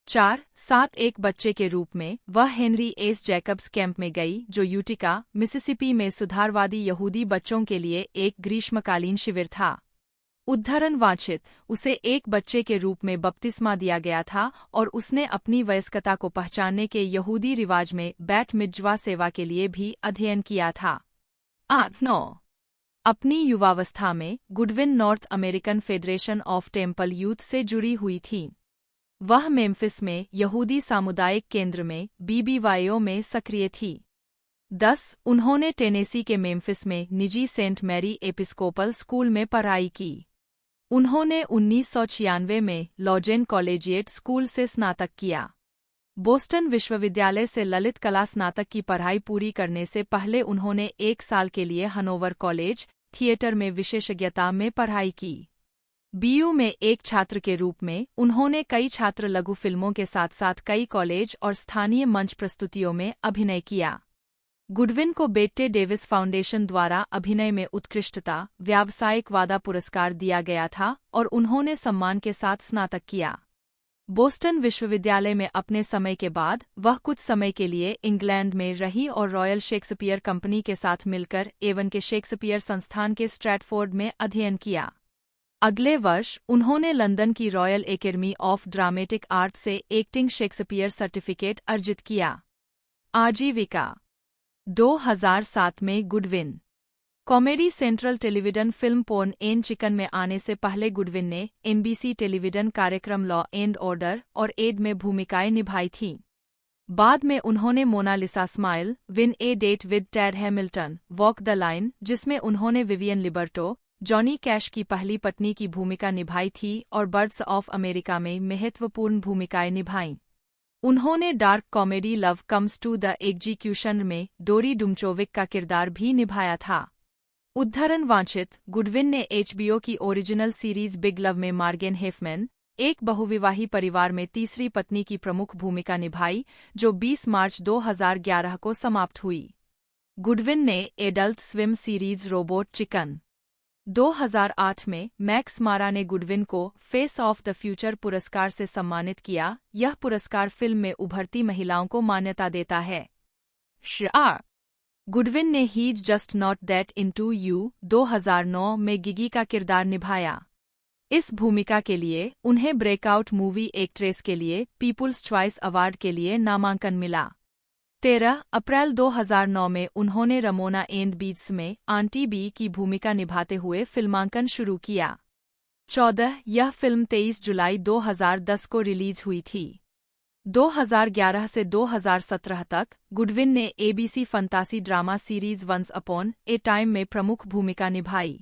4 एक बच्चे के रूप में वह हेनरी एस जैकब्स कैंप में गई जो यूटिका, मिसिसिपी में सुधारवादी यहूदी बच्चों के लिए एक ग्रीष्मकालीन शिविर था। उद्धरण वांछित उसे एक बच्चे के रूप में बपतिस्मा दिया गया था और उसने अपनी वयस्कता को पहचानने के यहूदी रिवाज में बैट मिज्वा सेवा के लिए भी अध्ययन किया था। 8-9 अपनी युवावस्था में Goodwin north American federation of temple youth से जुड़ी हुई थी। वह मेम्फिस में यहूदी सामुदायिक केंद्र में बीबीवाईओ में सक्रिय थी। 10 उन्होंने टेनेसी के मेम्फिस में निजी सेंट मैरी एपिस्कोपल स्कूल में पढ़ाई की। उन्होंने 1996 में लॉजेन कॉलेजिएट स्कूल से स्नातक किया। बोस्टन विश्वविद्यालय से ललित कला स्नातक की पढ़ाई पूरी करने से पहले उन्होंने 1 साल के लिए हनोवर कॉलेज थिएटर में विशेषज्ञता में पढ़ाई की। बीयू में एक छात्र के रूप में उन्होंने कई छात्र लघु फिल्मों के साथ साथ कई कॉलेज और स्थानीय मंच प्रस्तुतियों में अभिनय किया। गुडविन को बेट्टे डेविस फाउंडेशन द्वारा अभिनय में उत्कृष्टता व्यावसायिक वादा पुरस्कार दिया गया था और उन्होंने सम्मान के साथ स्नातक किया। बोस्टन विश्वविद्यालय में अपने समय के बाद वह कुछ समय के लिए इंग्लैंड में रही और रॉयल शेक्सपियर कंपनी के साथ मिलकर एवन के शेक्सपियर संस्थान के स्ट्रैटफोर्ड में अध्ययन किया। अगले वर्ष उन्होंने लंदन की Royal Academy of Dramatic Art से एक्टिंग शेक्सपियर सर्टिफिकेट अर्जित किया। आजीविका 2007 में Goodwin Comedy Central television film Porn and Chicken में आने से पहले गुडविन ने एनबीसी टेलीविजन कार्यक्रम लॉ एंड ऑर्डर और एड में भूमिकाएं निभाई थीं। बाद में उन्होंने Mona Lisa Smile, Win a Date with Ted Hamilton, Walk the Line, जिसमें उन्होंने विवियन लिबर्टो, जॉनी कैश की पहली पत्नी की भूमिका निभाई थी, और बर्ड्स ऑफ अमेरिका में महत्वपूर्ण भूमिकाएं निभाईं। उन्होंने dark comedy Love Comes to the Execution में डोरी डुमचोविक का किरदार भी निभाया था। उद्धरण वांछित, गुडविन ने HBO की ओरिजिनल सीरीज बिग लव में मार्गेन हेफमैन, एक बहुविवाही परिवार में तीसरी पत्नी की प्रमुख भूमिका निभाई, जो 20 मार्च 2011 को समाप्त हुई। गुडविन ने adult swim series robot chicken 2008 में मैक्स मारा ने गुडविन को फेस ऑफ द फ्यूचर पुरस्कार से सम्मानित किया। यह पुरस्कार फिल्म में उभरती महिलाओं को मान्यता देता है। गुडविन ने He's Just Not That Into You 2009 में गिगी का किरदार निभाया। इस भूमिका के लिए उन्हें ब्रेकआउट मूवी एक्ट्रेस के लिए पीपुल्स चॉइस अवार्ड के लिए नामांकन मिला। 13 अप्रैल 2009 में उन्होंने रमोना एंड बीट्स में आंटी बी की भूमिका निभाते हुए फिल्मांकन शुरू किया। 14 यह फिल्म 23 जुलाई 2010 को रिलीज हुई थी। 2011 से 2017 तक गुडविन ने ABC fantasy drama series once upon a Time में प्रमुख भूमिका निभाई।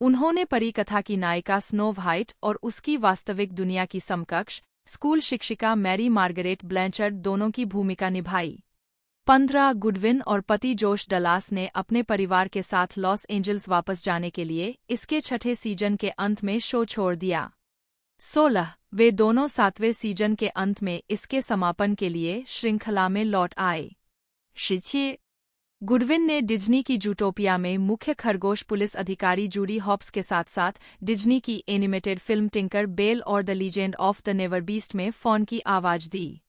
उन्होंने परिकथा की नायिका स्नो व्हाइट और उसकी वास्तविक दुनिया की समकक्ष स्कूल शिक्षिका मैरी मार्गरेट ब्लैंचर्ड दोनों की भूमिका निभाई। 15 गुडविन और पति जोश डलास ने अपने परिवार के साथ लॉस एंजल्स वापस जाने के लिए इसके छठे सीजन के अंत में शो छोड़ दिया। 16 वे दोनों 7वें सीजन के अंत में इसके समापन के लिए श्रृंखला में लौट आए। 17 गुडविन ने डिज्नी की जूटोपिया में मुख्य खरगोश पुलिस अधिकारी जूडी हॉप्स के साथ साथ डिज्नी की एनिमेटेड फिल्म टिंकर बेल और the Legend of the Never Beast में फॉन की आवाज दी।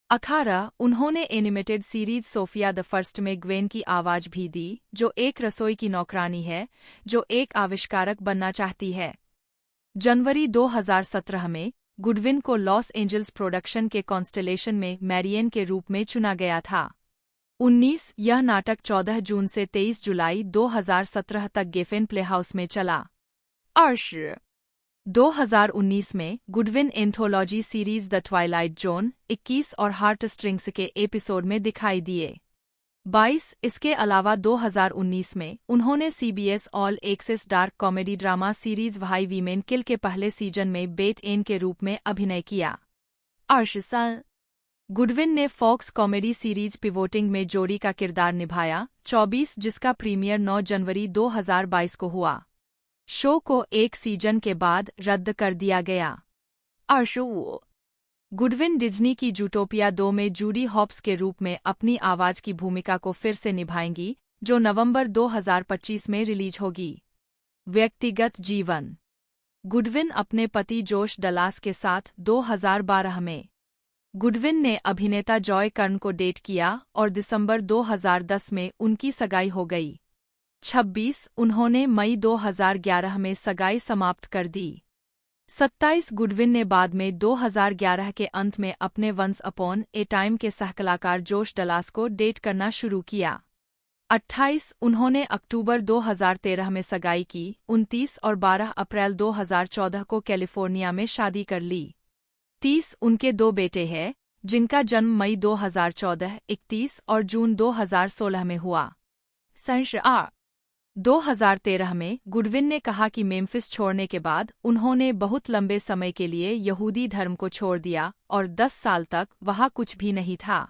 18 उन्होंने animated series Sofia the First में ग्वेन की आवाज भी दी, जो एक रसोई की नौकरानी है जो एक आविष्कारक बनना चाहती है। जनवरी 2017 में गुडविन को लॉस एंजल्स प्रोडक्शन के कॉन्स्टेलेशन में मैरियन के रूप में चुना गया था। 19 यह नाटक 14 जून से 23 जुलाई 2017 तक गेफेन प्लेहाउस में चला। 20 2019 में Goodwin anthology series the Twilight zone 21 और हार्ट स्ट्रिंग्स के एपिसोड में दिखाई दिए। 22 इसके अलावा 2019 में उन्होंने CBS all access dark comedy drama series why women kill के पहले सीजन में बेथ एन के रूप में अभिनय किया। 23 गुडविन ने फॉक्स कॉमेडी सीरीज पिवोटिंग में जोड़ी का किरदार निभाया। 24 जिसका प्रीमियर 9 जनवरी 2022 को हुआ। शो को एक सीजन के बाद रद्द कर दिया गया। 25 गुडविन डिज्नी की जूटोपिया 2 में जूडी हॉप्स के रूप में अपनी आवाज की भूमिका को फिर से निभाएंगी, जो नवंबर 2025 में रिलीज होगी। व्यक्तिगत जीवन गुडविन अपने पति जोश डलास के साथ 2012 में गुडविन ने अभिनेता जॉय कर्न को डेट किया और दिसंबर 2010 में उनकी सगाई हो गई। 26 उन्होंने मई 2011 में सगाई समाप्त कर दी। 27 गुडविन ने बाद में 2011 के अंत में अपने वंस अपॉन ए टाइम के सहकलाकार जोश डलास को डेट करना शुरू किया। 28 उन्होंने अक्टूबर 2013 में सगाई की। 29 और 12 अप्रैल 2014 को कैलिफोर्निया में शादी कर ली। 30 उनके 2 बेटे हैं, जिनका जन्म मई 2014, 31 और जून 2016 में हुआ। 2013 में गुडविन ने कहा कि मेम्फिस छोड़ने के बाद उन्होंने बहुत लंबे समय के लिए यहूदी धर्म को छोड़ दिया और 10 साल तक वहाँ कुछ भी नहीं था।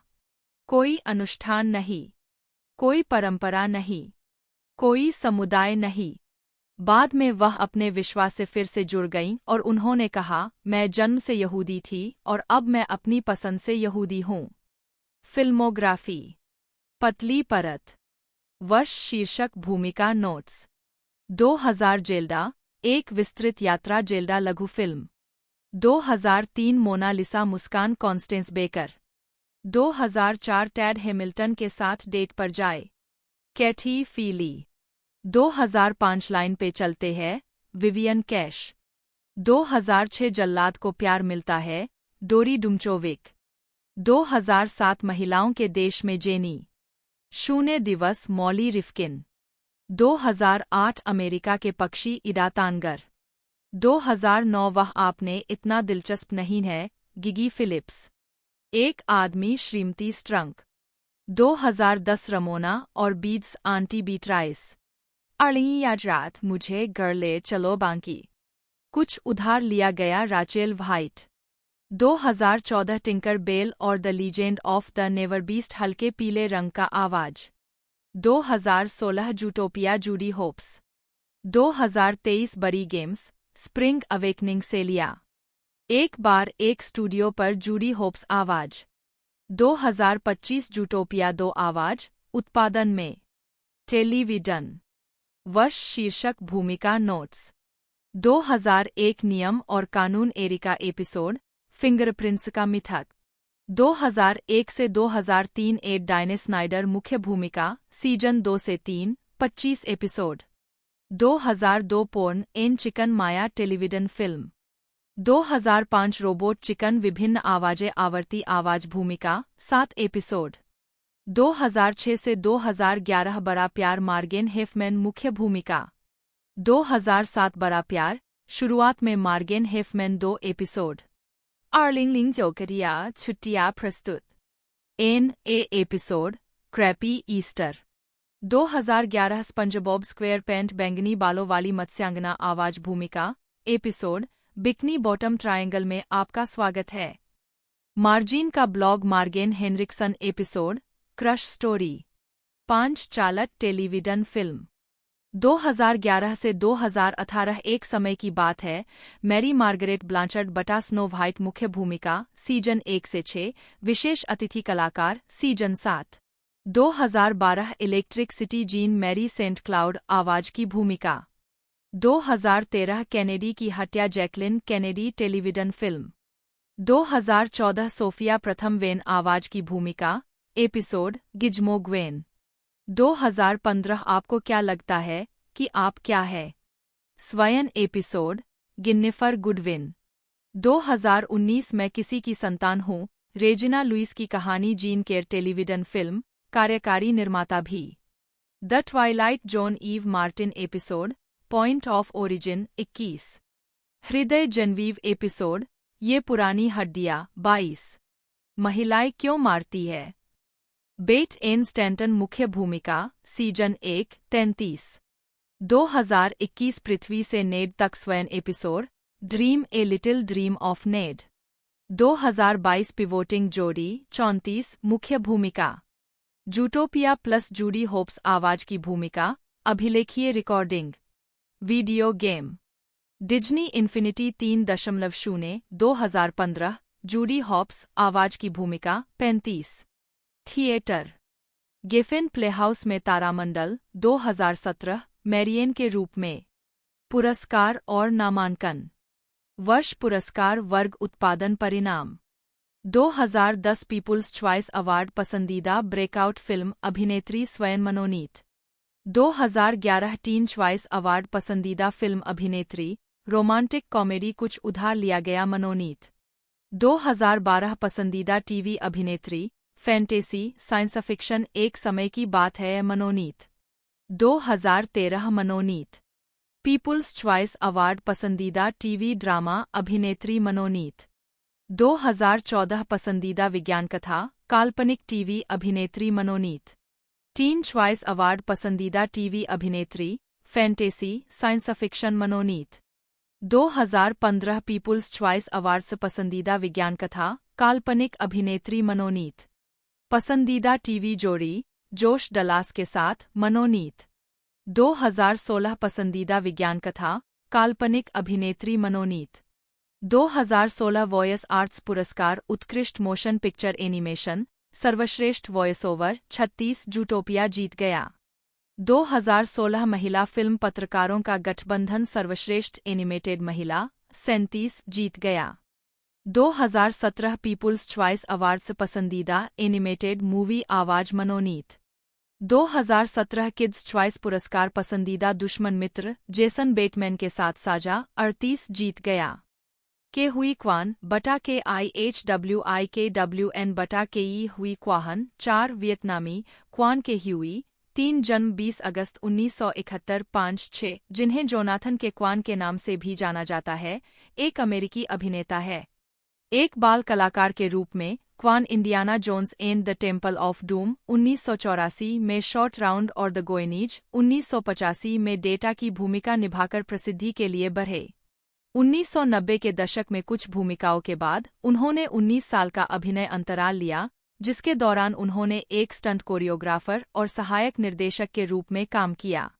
कोई अनुष्ठान नहीं, कोई परंपरा नहीं, कोई समुदाय नहीं। बाद में वह अपने विश्वास से फिर से जुड़ गईं और उन्होंने कहा, मैं जन्म से यहूदी थी और अब मैं अपनी पसंद से यहूदी हूँ। फिल्मोग्राफी पतली परत वर्ष शीर्षक भूमिका नोट्स 2000 जेल्डा एक विस्तृत यात्रा जेल्डा लघु फिल्म 2003 मोनालिसा मुस्कान कॉन्स्टेंस बेकर 2004 टैड हैमिल्टन के साथ डेट पर जाए कैथी फीली 2005 लाइन पे चलते हैं विवियन कैश 2006 जल्लाद को प्यार मिलता है डोरी डुमचोविक 2007 महिलाओं के देश में जेनी शून्य दिवस मॉली रिफ्किन 2008 अमेरिका के पक्षी इडा तानगर 2009 वह आपने इतना दिलचस्प नहीं है गिगी फिलिप्स एक आदमी श्रीमती स्ट्रंक। 2010 रमोना और बीड्स आंटी बीट्राइस। अर्लिंगी आज रात मुझे घर ले चलो बांकी। कुछ उधार लिया गया राचेल व्हाइट। 2014 टिंकर बेल और द लीजेंड ऑफ द नेवरबीस्ट हल्के पीले रंग का आवाज। 2016 जूटोपिया जूडी होप्स। 2023 बड़ी गेम्स स्प्रिंग अवेकनिंग से लिया। एक बार एक स्टूडियो पर जूडी होप्स आवाज। 2025 जूटोपिया 2 आवाज उत्पादन में। टेलीविजन वर्ष शीर्षक भूमिका नोट्स। 2001 नियम और कानून एरिका एपिसोड फिंगरप्रिंट्स का मिथक। 2001 से 2003 एड डायने स्नाइडर मुख्य भूमिका सीजन 2 से 3 25 एपिसोड। 2002 पोर्न एन चिकन माया टेलीविजन फिल्म। 2005 रोबोट चिकन विभिन्न आवाजें आवर्ती आवाज भूमिका 7 एपिसोड। 2006 से 2011 बड़ा प्यार मार्गेन हेफमैन मुख्य भूमिका। 2007 बड़ा प्यार शुरुआत में मार्गेन हेफमैन 2 एपिसोड। आर्लिंग जोकरिया छुट्टियां प्रस्तुत। एन ए episode Crappy Easter. 2011 SpongeBob SquarePants बैंगनी बालों वाली मत्स्यांगना आवाज भूमिका एपिसोड बिकनी बॉटम ट्रायंगल में आपका स्वागत है। मार्जिन का blog Margene Henrickson episode crush story 5 चालक टेलीविजन फिल्म। 2011 से 2018 एक समय की बात है। मैरी मार्गरेट ब्लांचर्ड बटा स्नो व्हाइट मुख्य भूमिका सीजन 1 से 6 विशेष अतिथि कलाकार season 7। 2012 Electric City Jean Marie Saint Cloud आवाज की भूमिका। 2013 कैनेडी की हत्या Jacqueline Kennedy television film. 2014 Sofia प्रथम वेन आवाज की भूमिका एपिसोड गिज्मो ग्वेन। 2015 आपको क्या लगता है कि आप क्या है स्वयं एपिसोड गिन्निफर गुडविन। 2019 मैं किसी की संतान हूँ रेजिना लुइस की कहानी जीन केयर टेलीविजन फिल्म कार्यकारी निर्माता भी। The Twilight Zone Eve Martin episode Point of Origin 21। हृदय जनवीव एपिसोड ये पुरानी हड्डियां 22। महिलाएं क्यों मारती है बेट एन स्टैंटन मुख्य भूमिका सीजन 1 33। 2021 पृथ्वी से नेड तक स्वयं episode dream a little dream of Ned. 2022 pivoting जोड़ी 34 मुख्य भूमिका। जूटोपिया प्लस जूडी होप्स आवाज की भूमिका अभिलेखीय recording. Video game Disney Infinity 3.0 2015 Judy Hopps आवाज की भूमिका 35। थिएटर गेफिन प्लेहाउस में तारामंडल 2017 मैरियन के रूप में। पुरस्कार और नामांकन वर्ष पुरस्कार वर्ग उत्पादन परिणाम। 2010 पीपुल्स चॉइस अवार्ड पसंदीदा ब्रेकआउट फिल्म अभिनेत्री स्वयं मनोनीत। 2011 टीन चॉइस अवार्ड पसंदीदा फिल्म अभिनेत्री रोमांटिक कॉमेडी कुछ उधार लिया गया मनोनीत। 2012 पसंदीदा टीवी अभिनेत्री फैंटेसी साइंस फिक्शन एक समय की बात है मनोनीत। 2013 मनोनीत पीपुल्स चॉइस अवार्ड पसंदीदा टीवी ड्रामा अभिनेत्री मनोनीत। 2014 पसंदीदा विज्ञान कथा काल्पनिक टीवी अभिनेत्री मनोनीत। टीन चॉइस अवार्ड पसंदीदा टीवी अभिनेत्री फैंटेसी साइंस फिक्शन मनोनीत। 2015 पीपुल्स चॉइस अवार्ड्स पसंदीदा विज्ञान कथा काल्पनिक अभिनेत्री मनोनीत। पसंदीदा टीवी जोड़ी जोश डलास के साथ मनोनीत। 2016 पसंदीदा विज्ञान कथा काल्पनिक अभिनेत्री मनोनीत। 2016 वॉयस आर्ट्स पुरस्कार उत्कृष्ट मोशन पिक्चर एनिमेशन सर्वश्रेष्ठ वॉयस ओवर 36 जूटोपिया जीत गया। 2016 महिला फिल्म पत्रकारों का गठबंधन सर्वश्रेष्ठ एनिमेटेड महिला 37 जीत गया। 2017 पीपुल्स चॉइस अवार्ड्स पसंदीदा एनिमेटेड मूवी आवाज मनोनीत। 2017 किड्स चॉइस पुरस्कार पसंदीदा दुश्मन मित्र जेसन बेटमैन के साथ साझा 38 जीत गया। के हुई क्वान बटा के IHWIKWN बटा के ई हुई क्वाहन 4 वियतनामी क्वान के ह्यूई 3 जन्म 20 अगस्त 1971 5-6 जिन्हें जोनाथन के क्वान के नाम से भी जाना जाता है एक अमेरिकी अभिनेता है। एक बाल कलाकार के रूप में Quan Indiana Jones and the Temple of Doom 1984 में, शॉर्ट राउंड और द गोएनीज 1985 में डेटा की भूमिका निभाकर प्रसिद्धि के लिए बढ़े। 1990 के दशक में कुछ भूमिकाओं के बाद उन्होंने 19 साल का अभिनय अंतराल लिया, जिसके दौरान उन्होंने एक स्टंट कोरियोग्राफर और सहायक निर्देशक के रूप में काम किया।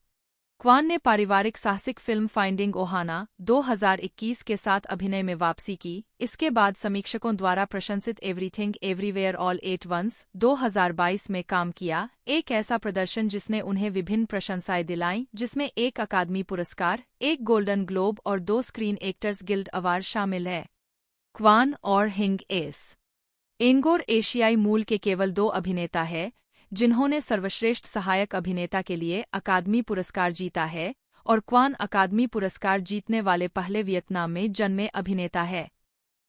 क्वान ने पारिवारिक साहसिक फिल्म फाइंडिंग ओहाना 2021 के साथ अभिनय में वापसी की। इसके बाद समीक्षकों द्वारा प्रशंसित Everything everywhere all at Once 2022 में काम किया, एक ऐसा प्रदर्शन जिसने उन्हें विभिन्न प्रशंसाएं दिलाईं, जिसमें एक अकादमी पुरस्कार, एक गोल्डन ग्लोब और 2 स्क्रीन एक्टर्स गिल्ड अवार्ड शामिल है। क्वान और हिंग एस एंगोर एशियाई मूल के केवल 2 अभिनेता हैं जिन्होंने सर्वश्रेष्ठ सहायक अभिनेता के लिए अकादमी पुरस्कार जीता है, और क्वान अकादमी पुरस्कार जीतने वाले पहले वियतनाम में जन्मे अभिनेता है।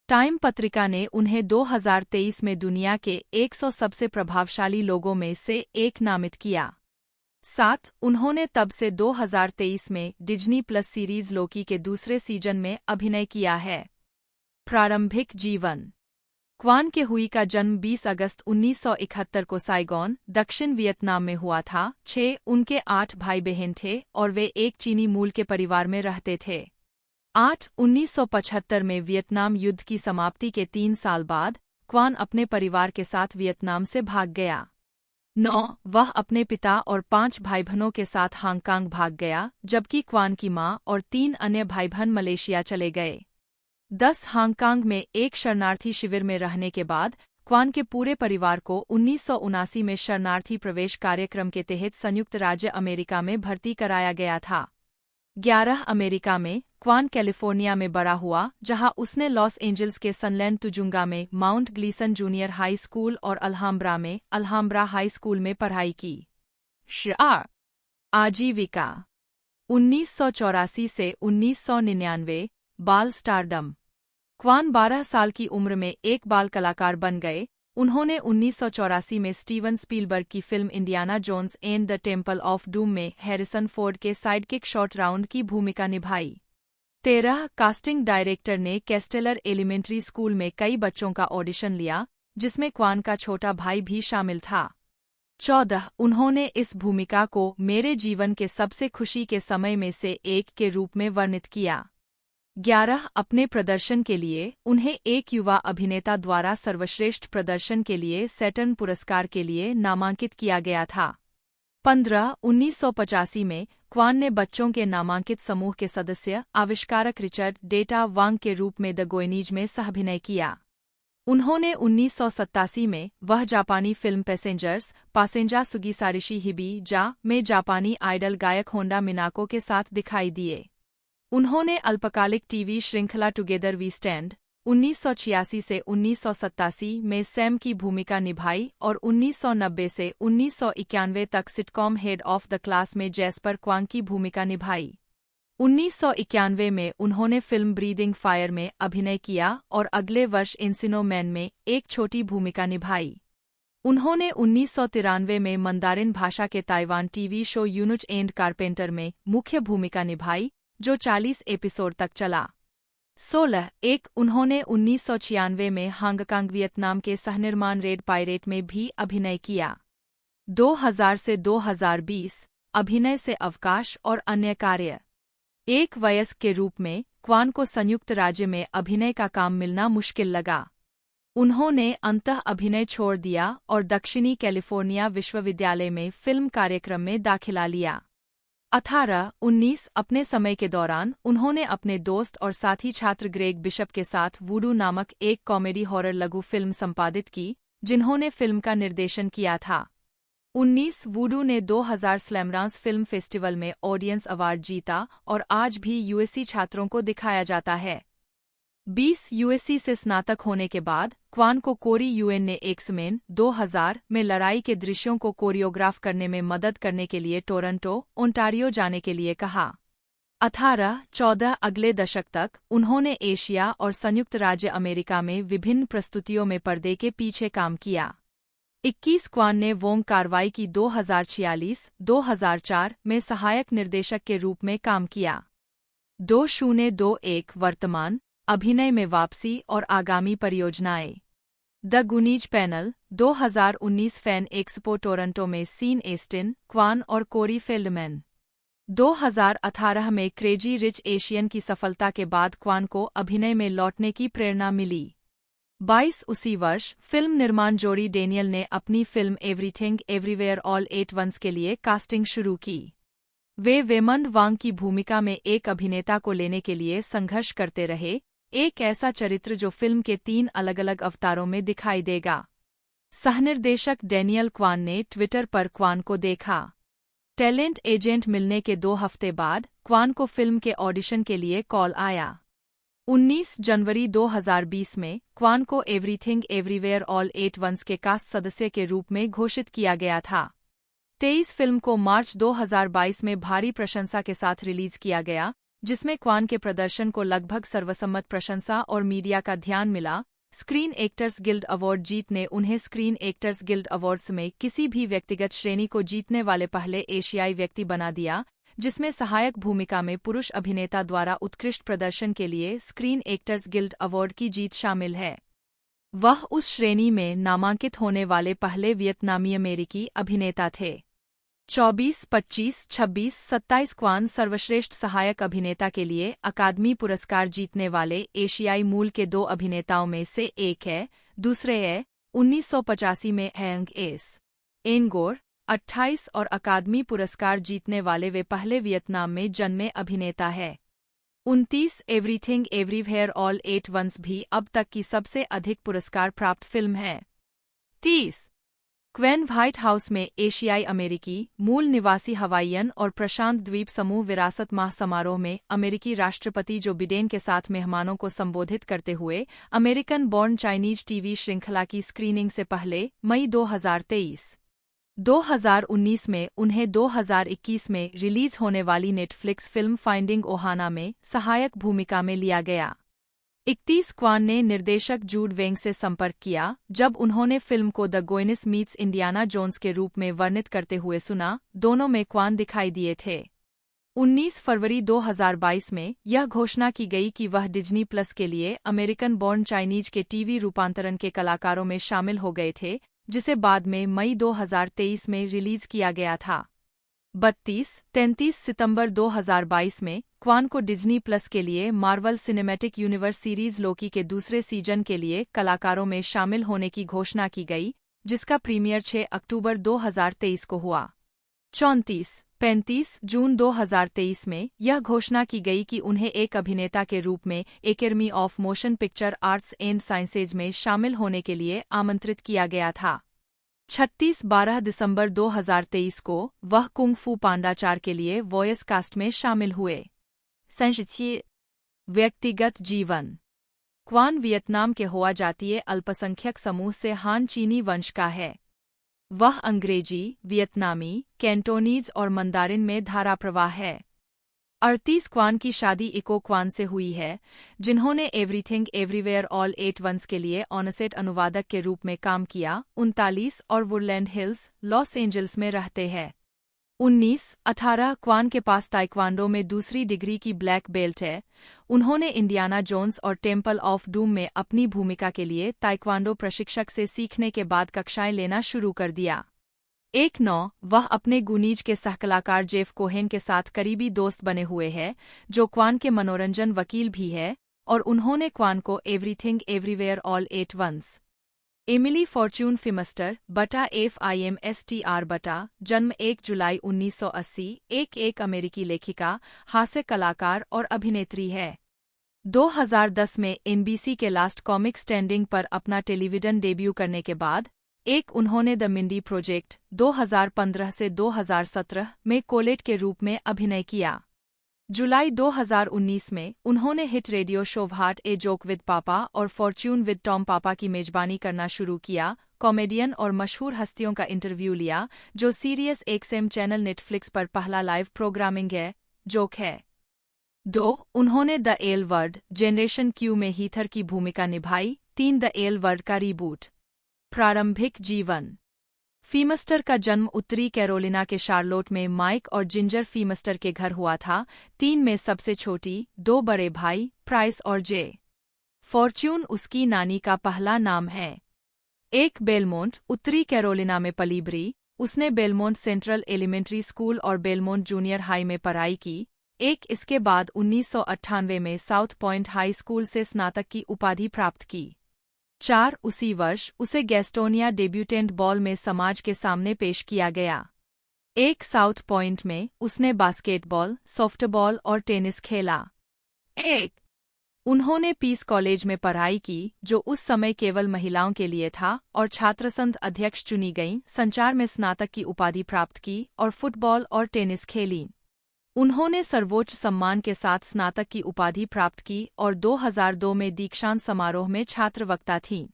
टाइम पत्रिका ने उन्हें 2023 में दुनिया के 100 सबसे प्रभावशाली लोगों में से एक नामित किया। 7 उन्होंने तब से 2023 में डिज्नी प्लस सीरीज लोकी के दूसरे सीजन में अभिनय किया है। प्रारंभिक जीवन। क्वान के हुई का जन्म 20 अगस्त 1971 को साइगोन, दक्षिण वियतनाम में हुआ था। 6 उनके 8 भाई बहन थे और वे एक चीनी मूल के परिवार में रहते थे। 8 1975 में वियतनाम युद्ध की समाप्ति के 3 साल बाद क्वान अपने परिवार के साथ वियतनाम से भाग गया। 9 वह अपने पिता और 5 भाई बहनों के साथ हांगकांग भाग गया, जबकि क्वान की मां और 3 अन्य भाई बहन मलेशिया चले गए। 10 हांगकांग में एक शरणार्थी शिविर में रहने के बाद क्वान के पूरे परिवार को 1979 में शरणार्थी प्रवेश कार्यक्रम के तहत संयुक्त राज्य अमेरिका में भर्ती कराया गया था। 11 अमेरिका में, क्वान कैलिफोर्निया में बड़ा हुआ, जहां उसने लॉस एंजल्स के सनलैंड तुजुंगा में Mount Gleason junior high school और अल्हाम्ब्रा में अल्हाम्ब्रा हाई स्कूल में पढ़ाई की। आजीविका। 1984 से 1999 बाल स्टारडम। क्वान 12 साल की उम्र में एक बाल कलाकार बन गए। उन्होंने 1984 में स्टीवन स्पीलबर्ग की film Indiana Jones and the Temple of Doom में हैरिसन फोर्ड के साइडकिक शॉर्ट राउंड की भूमिका निभाई। 13 कास्टिंग डायरेक्टर ने कैस्टेलर एलिमेंट्री स्कूल में कई बच्चों का ऑडिशन लिया, जिसमें क्वान का छोटा भाई भी शामिल था। 14 उन्होंने इस भूमिका को मेरे जीवन के सबसे खुशी के समय में से एक के रूप में वर्णित किया। 11 अपने प्रदर्शन के लिए उन्हें एक युवा अभिनेता द्वारा सर्वश्रेष्ठ प्रदर्शन के लिए सैटर्न पुरस्कार के लिए नामांकित किया गया था। 15 1985 में क्वान ने बच्चों के नामांकित समूह के सदस्य आविष्कारक रिचर्ड डेटा वांग के रूप में द गोएनीज में सहाभिनय किया। उन्होंने 1987 में वह जापानी फिल्म पासेंजा सुगीसारिशी हिबी जा में जापानी आइडल गायक होंडा मिनाको के साथ दिखाई दिए। उन्होंने अल्पकालिक टीवी श्रृंखला टुगेदर वी स्टैंड 1986 से 1987 में सैम की भूमिका निभाई और 1990 से 1991 तक sitcom head of the class में जैस्पर क्वांग की भूमिका निभाई। 1991 में उन्होंने फिल्म ब्रीदिंग फायर में अभिनय किया और अगले वर्ष इंसिनो मैन में एक छोटी भूमिका निभाई। उन्होंने 1993 में मंदारिन भाषा के Taiwan TV show eunuch and carpenter में मुख्य भूमिका निभाई, जो 40 एपिसोड तक चला। 16 उन्होंने 1996 में हांगकांग वियतनाम के सहनिर्माण रेड पायरेट में भी अभिनय किया। 2000 से 2020 अभिनय से अवकाश और अन्य कार्य। एक वयस्क के रूप में क्वान को संयुक्त राज्य में अभिनय का काम मिलना मुश्किल लगा। उन्होंने अंततः अभिनय छोड़ दिया और दक्षिणी कैलिफोर्निया विश्वविद्यालय में फिल्म कार्यक्रम में दाखिला लिया। 18-19 अपने समय के दौरान उन्होंने अपने दोस्त और साथी छात्र ग्रेग बिशप के साथ वुडू नामक एक कॉमेडी हॉरर लघु फिल्म संपादित की, जिन्होंने फिल्म का निर्देशन किया था। 19 वुडू ने 2000 स्लैमडांस फिल्म फेस्टिवल में ऑडियंस अवार्ड जीता और आज भी यूएससी छात्रों को दिखाया जाता है। 20 यूएससी से स्नातक होने के बाद क्वान को कोरी यूएन ने एक्समेन 2000 में लड़ाई के दृश्यों को कोरियोग्राफ करने में मदद करने के लिए टोरंटो, ओंटारियो जाने के लिए कहा। 18-14 अगले दशक तक उन्होंने एशिया और संयुक्त राज्य अमेरिका में विभिन्न प्रस्तुतियों में पर्दे के पीछे काम किया। 21 क्वान ने वोंग कार्रवाई की 2046-2004 में सहायक निर्देशक के रूप में काम किया। 2021 वर्तमान अभिनय में वापसी और आगामी परियोजनाएं। The Goonies panel 2019 fan expo Toronto में सीन एस्टिन, क्वान और कोरी फेल्डमैन। 2018 में क्रेजी रिच एशियन की सफलता के बाद क्वान को अभिनय में लौटने की प्रेरणा मिली। 22 उसी वर्ष फिल्म निर्माण जोड़ी डेनियल ने अपनी film Everything everywhere all at Once के लिए कास्टिंग शुरू की। वे वेमंड वांग की भूमिका में एक अभिनेता को लेने के लिए संघर्ष करते रहे, एक ऐसा चरित्र जो फिल्म के 3 अलग-अलग अवतारों में दिखाई देगा। सहनिर्देशक डेनियल क्वान ने ट्विटर पर क्वान को देखा। टैलेंट एजेंट मिलने के 2 हफ्ते बाद क्वान को फिल्म के ऑडिशन के लिए कॉल आया। 19 जनवरी 2020 में क्वान को everything everywhere all at Once के कास्ट सदस्य के रूप में घोषित किया गया था। 23 फिल्म को मार्च 2022 में भारी प्रशंसा के साथ रिलीज किया गया, जिसमें क्वान के प्रदर्शन को लगभग सर्वसम्मत प्रशंसा और मीडिया का ध्यान मिला। स्क्रीन एक्टर्स गिल्ड अवार्ड जीतने उन्हें स्क्रीन एक्टर्स गिल्ड अवार्ड्स में किसी भी व्यक्तिगत श्रेणी को जीतने वाले पहले एशियाई व्यक्ति बना दिया, जिसमें सहायक भूमिका में पुरुष अभिनेता द्वारा उत्कृष्ट प्रदर्शन के लिए स्क्रीन एक्टर्स गिल्ड अवार्ड की जीत शामिल है। वह उस श्रेणी में नामांकित होने वाले पहले वियतनामी अमेरिकी अभिनेता थे। 24, 25, 26, 27 क्वान सर्वश्रेष्ठ सहायक अभिनेता के लिए अकादमी पुरस्कार जीतने वाले एशियाई मूल के 2 अभिनेताओं में से एक है। दूसरे है 1985 में हैंग एस एनगोर 28 और अकादमी पुरस्कार जीतने वाले वे पहले वियतनाम में जन्मे अभिनेता है। 29 Everything everywhere all at Once भी अब तक की सबसे अधिक पुरस्कार प्राप्त फिल्म है। 30 क्वेन व्हाइट हाउस में एशियाई अमेरिकी मूल निवासी हवाईयन और प्रशांत द्वीप समूह विरासत माह समारोह में अमेरिकी राष्ट्रपति जो बिडेन के साथ मेहमानों को संबोधित करते हुए अमेरिकन बॉर्न चाइनीज टीवी श्रृंखला की स्क्रीनिंग से पहले मई 2023। 2019 में उन्हें 2021 में रिलीज होने वाली नेटफ्लिक्स फिल्म फाइंडिंग ओहाना में सहायक भूमिका में लिया गया। 31 क्वान ने निर्देशक जूड वेंग से संपर्क किया जब उन्होंने फिल्म को द गोइनिस मीट्स इंडियाना जोन्स के रूप में वर्णित करते हुए सुना। दोनों में क्वान दिखाई दिए थे। 19 फरवरी 2022 में यह घोषणा की गई कि वह डिज्नी प्लस के लिए अमेरिकन बॉर्न चाइनीज के टीवी रूपांतरण के कलाकारों में शामिल हो गए थे, जिसे बाद में मई 2023 में रिलीज किया गया था। 32-33 सितंबर 2022 में क्वान को डिज्नी प्लस के लिए मार्वल सिनेमैटिक यूनिवर्स सीरीज लोकी के दूसरे सीजन के लिए कलाकारों में शामिल होने की घोषणा की गई, जिसका प्रीमियर 6 अक्टूबर 2023 को हुआ। 34-35 जून 2023 में यह घोषणा की गई कि उन्हें एक अभिनेता के रूप में academy of motion picture arts and sciences में शामिल होने के लिए आमंत्रित किया गया था। 36-12 दिसंबर 2023 को वह कुंग फू पांडा 4 के लिए वॉयस कास्ट में शामिल हुए। 37 व्यक्तिगत जीवन क्वान वियतनाम के होआ जातीय अल्पसंख्यक समूह से हान चीनी वंश का है। वह अंग्रेजी, वियतनामी, कैंटोनीज और मंदारिन में धाराप्रवाह है। 38 क्वान की शादी इको क्वान से हुई है, जिन्होंने Everything everywhere all at Once के लिए ऑनसेट अनुवादक के रूप में काम किया। 39 और वुडलैंड हिल्स, लॉस एंजल्स में रहते हैं। 19-18 क्वान के पास ताइक्वांडो में दूसरी डिग्री की ब्लैक बेल्ट है। उन्होंने इंडियाना जोन्स और टेम्पल ऑफ डूम में अपनी भूमिका के लिए ताइक्वांडो प्रशिक्षक से सीखने के बाद कक्षाएं लेना शुरू कर दिया। 19 वह अपने गुनीज के सहकलाकार जेफ कोहेन के साथ करीबी दोस्त बने हुए हैं, जो क्वान के मनोरंजन वकील भी है, और उन्होंने क्वान को everything everywhere all at once Emily Fortune Fimster बटा FIMSTR बटा जन्म 1 जुलाई 1980 एक अमेरिकी लेखिका, हास्य कलाकार और अभिनेत्री है। 2010 में NBC के लास्ट कॉमिक स्टैंडिंग पर अपना टेलीविजन डेब्यू करने के बाद उन्होंने द मिंडी प्रोजेक्ट 2015 से 2017 में कोलेट के रूप में अभिनय किया। जुलाई 2019 में उन्होंने hit radio show what a joke with पापा और फॉर्च्यून विद टॉम पापा की मेजबानी करना शुरू किया। कॉमेडियन और मशहूर हस्तियों का इंटरव्यू लिया, जो सीरियस XM चैनल नेटफ्लिक्स पर पहला लाइव प्रोग्रामिंग है, जोक है। 2 उन्होंने the L word generation Q में हीथर की भूमिका निभाई। 3 द एल वर्ड का रीबूट। प्रारंभिक जीवन फीमस्टर का जन्म उत्तरी कैरोलिना के शार्लोट में माइक और जिंजर फीमस्टर के घर हुआ था। 3 में सबसे छोटी, 2 बड़े भाई प्राइस और जे। फॉर्च्यून उसकी नानी का पहला नाम है। एक बेलमोंट, उत्तरी कैरोलिना में पली बड़ी, उसने बेलमोंट सेंट्रल एलिमेंट्री स्कूल और बेलमोंट जूनियर हाई में पढ़ाई की। एक इसके बाद 1998 में साउथ पॉइंट हाई स्कूल से स्नातक की उपाधि प्राप्त की। 4 उसी वर्ष उसे गैस्टोनिया डेब्यूटेंट बॉल में समाज के सामने पेश किया गया। एक साउथ पॉइंट में उसने बास्केटबॉल, सॉफ्टबॉल और टेनिस खेला। एक उन्होंने पीस कॉलेज में पढ़ाई की, जो उस समय केवल महिलाओं के लिए था, और छात्रसंघ अध्यक्ष चुनी गईं। संचार में स्नातक की उपाधि प्राप्त की और फुटबॉल और टेनिस खेली। उन्होंने सर्वोच्च सम्मान के साथ स्नातक की उपाधि प्राप्त की और 2002 में दीक्षांत समारोह में छात्र वक्ता थीं।